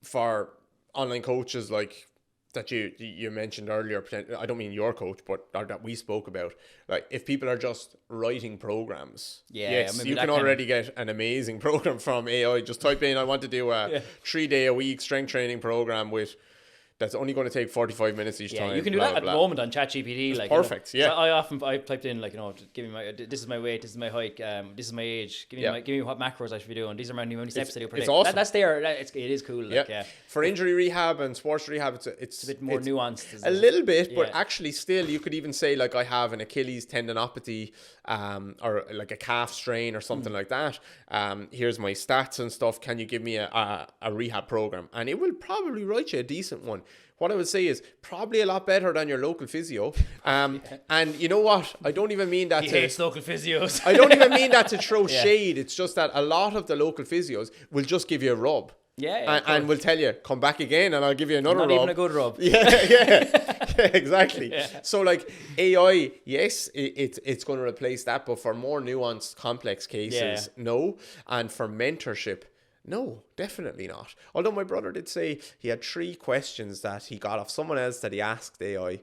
For online coaches like that you mentioned earlier, I don't mean your coach, but that we spoke about. Like, if people are just writing programs, yes, you can already get an amazing program from AI. Just type in, I want to do a 3-day-a-week strength training program that's only going to take 45 minutes each time. You can do that at the moment on ChatGPT. It's like, perfect. You know, I typed in, like, you know, give me this is my weight, this is my height, this is my age, give me what macros I should be doing. These are my many steps I do per day. It's awesome. That's there. It is cool. Like, For injury rehab and sports rehab, it's a bit more nuanced. A little bit, but actually still, you could even say, like, I have an Achilles tendinopathy, or like a calf strain or something like that. Here's my stats and stuff. Can you give me a rehab program? And it will probably write you a decent one. What I would say is probably a lot better than your local physio. And you know what? I don't even mean that he hates local physios. I don't even mean that to throw shade. It's just that a lot of the local physios will just give you a rub. And will tell you, come back again and I'll give you another rub. Not even a good rub. Exactly. So, like, AI, yes, it's going to replace that, but for more nuanced, complex cases, no. And for mentorship, no, definitely not. Although my brother did say he had 3 questions that he got off someone else that he asked AI.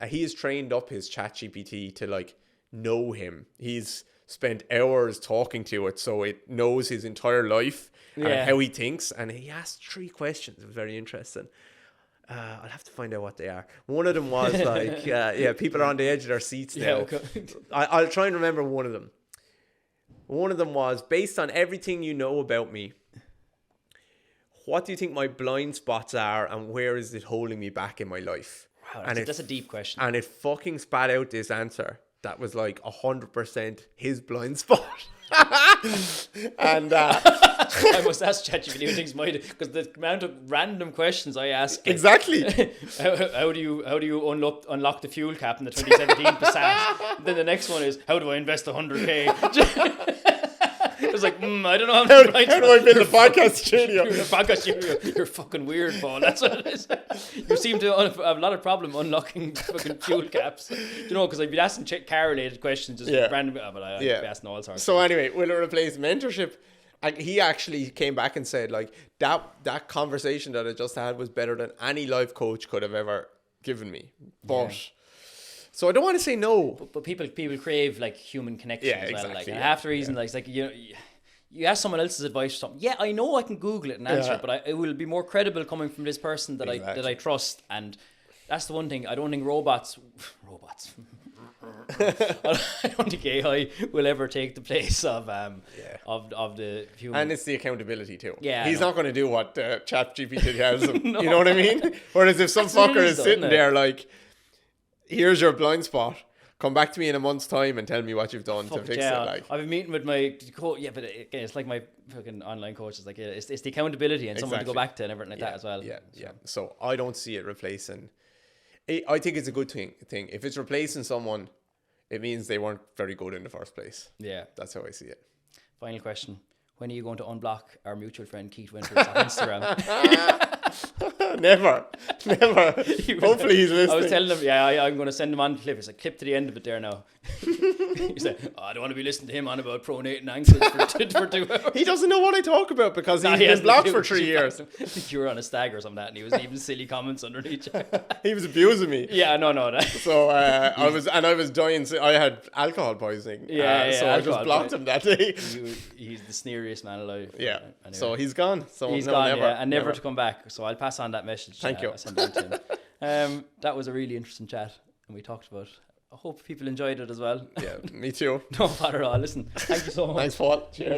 He has trained up his ChatGPT to, like, know him. He's spent hours talking to it, so it knows his entire life and how he thinks. And he asked 3 questions. It was very interesting. I'll have to find out what they are. One of them was like, people are on the edge of their seats now. I'll try and remember one of them. One of them was, based on everything you know about me, what do you think my blind spots are, and where is it holding me back in my life? Wow, that's a deep question. And it fucking spat out this answer that was like 100% his blind spot. And I must ask ChatGPT who thinks mine, because the amount of random questions I ask. Exactly. How do you unlock the fuel cap in the 2017 Passat? Then the next one is, how do I invest 100k? It was like, I don't know how do I build a podcast studio? You're fucking weird, Paul. That's what it is. You seem to have a lot of problem unlocking fucking fuel caps. You know, because I've been asking car-related questions, just random. But I've been asking all sorts. So anyway, will it replace mentorship? And he actually came back and said, like, that conversation that I just had was better than any life coach could have ever given me. But so I don't want to say no. But people crave, like, human connection as well. Exactly, like, and half the reason, like you ask someone else's advice or something. Yeah, I know I can Google it and answer it, but it will be more credible coming from this person that I trust. And that's the one thing. I don't think robots. I don't think AI will ever take the place of the human. And it's the accountability too. Yeah, he's not going to do what ChatGPT tells him. You know what I mean? Whereas if some fucker is sitting there like, here's your blind spot, come back to me in a month's time and tell me what you've done to fix it. Like, I've been meeting with my coach. Yeah, but again, it's like my fucking online coach. It's like it's the accountability and someone to go back to and everything like that as well. So I don't see it replacing. I think it's a good thing. If it's replacing someone, it means they weren't very good in the first place. Yeah. That's how I see it. Final question. When are you going to unblock our mutual friend Keith Winters on Instagram? Never. Hopefully he's listening. I was telling him, I'm going to send him on the clip. It's a clip to the end of it there now. He said, I don't want to be listening to him on about pronating ankles for 2 hours. He doesn't know what I talk about because he's been blocked for 3 years. I think you were on a stag or something like that, and he was leaving silly comments underneath. He was abusing me. Yeah, no. So I was dying. I had alcohol poisoning. So I just blocked him that day. He's the sneeriest man alive. Yeah. Anyway. So he's gone. So he's gone, and never to come back. So I'll pass on that message. Thank you. I sent it to him. That was a really interesting chat, and we talked about. I hope people enjoyed it as well. Yeah, me too. No bother at all. Listen, thank you so much. Thanks, Paul. Cheers.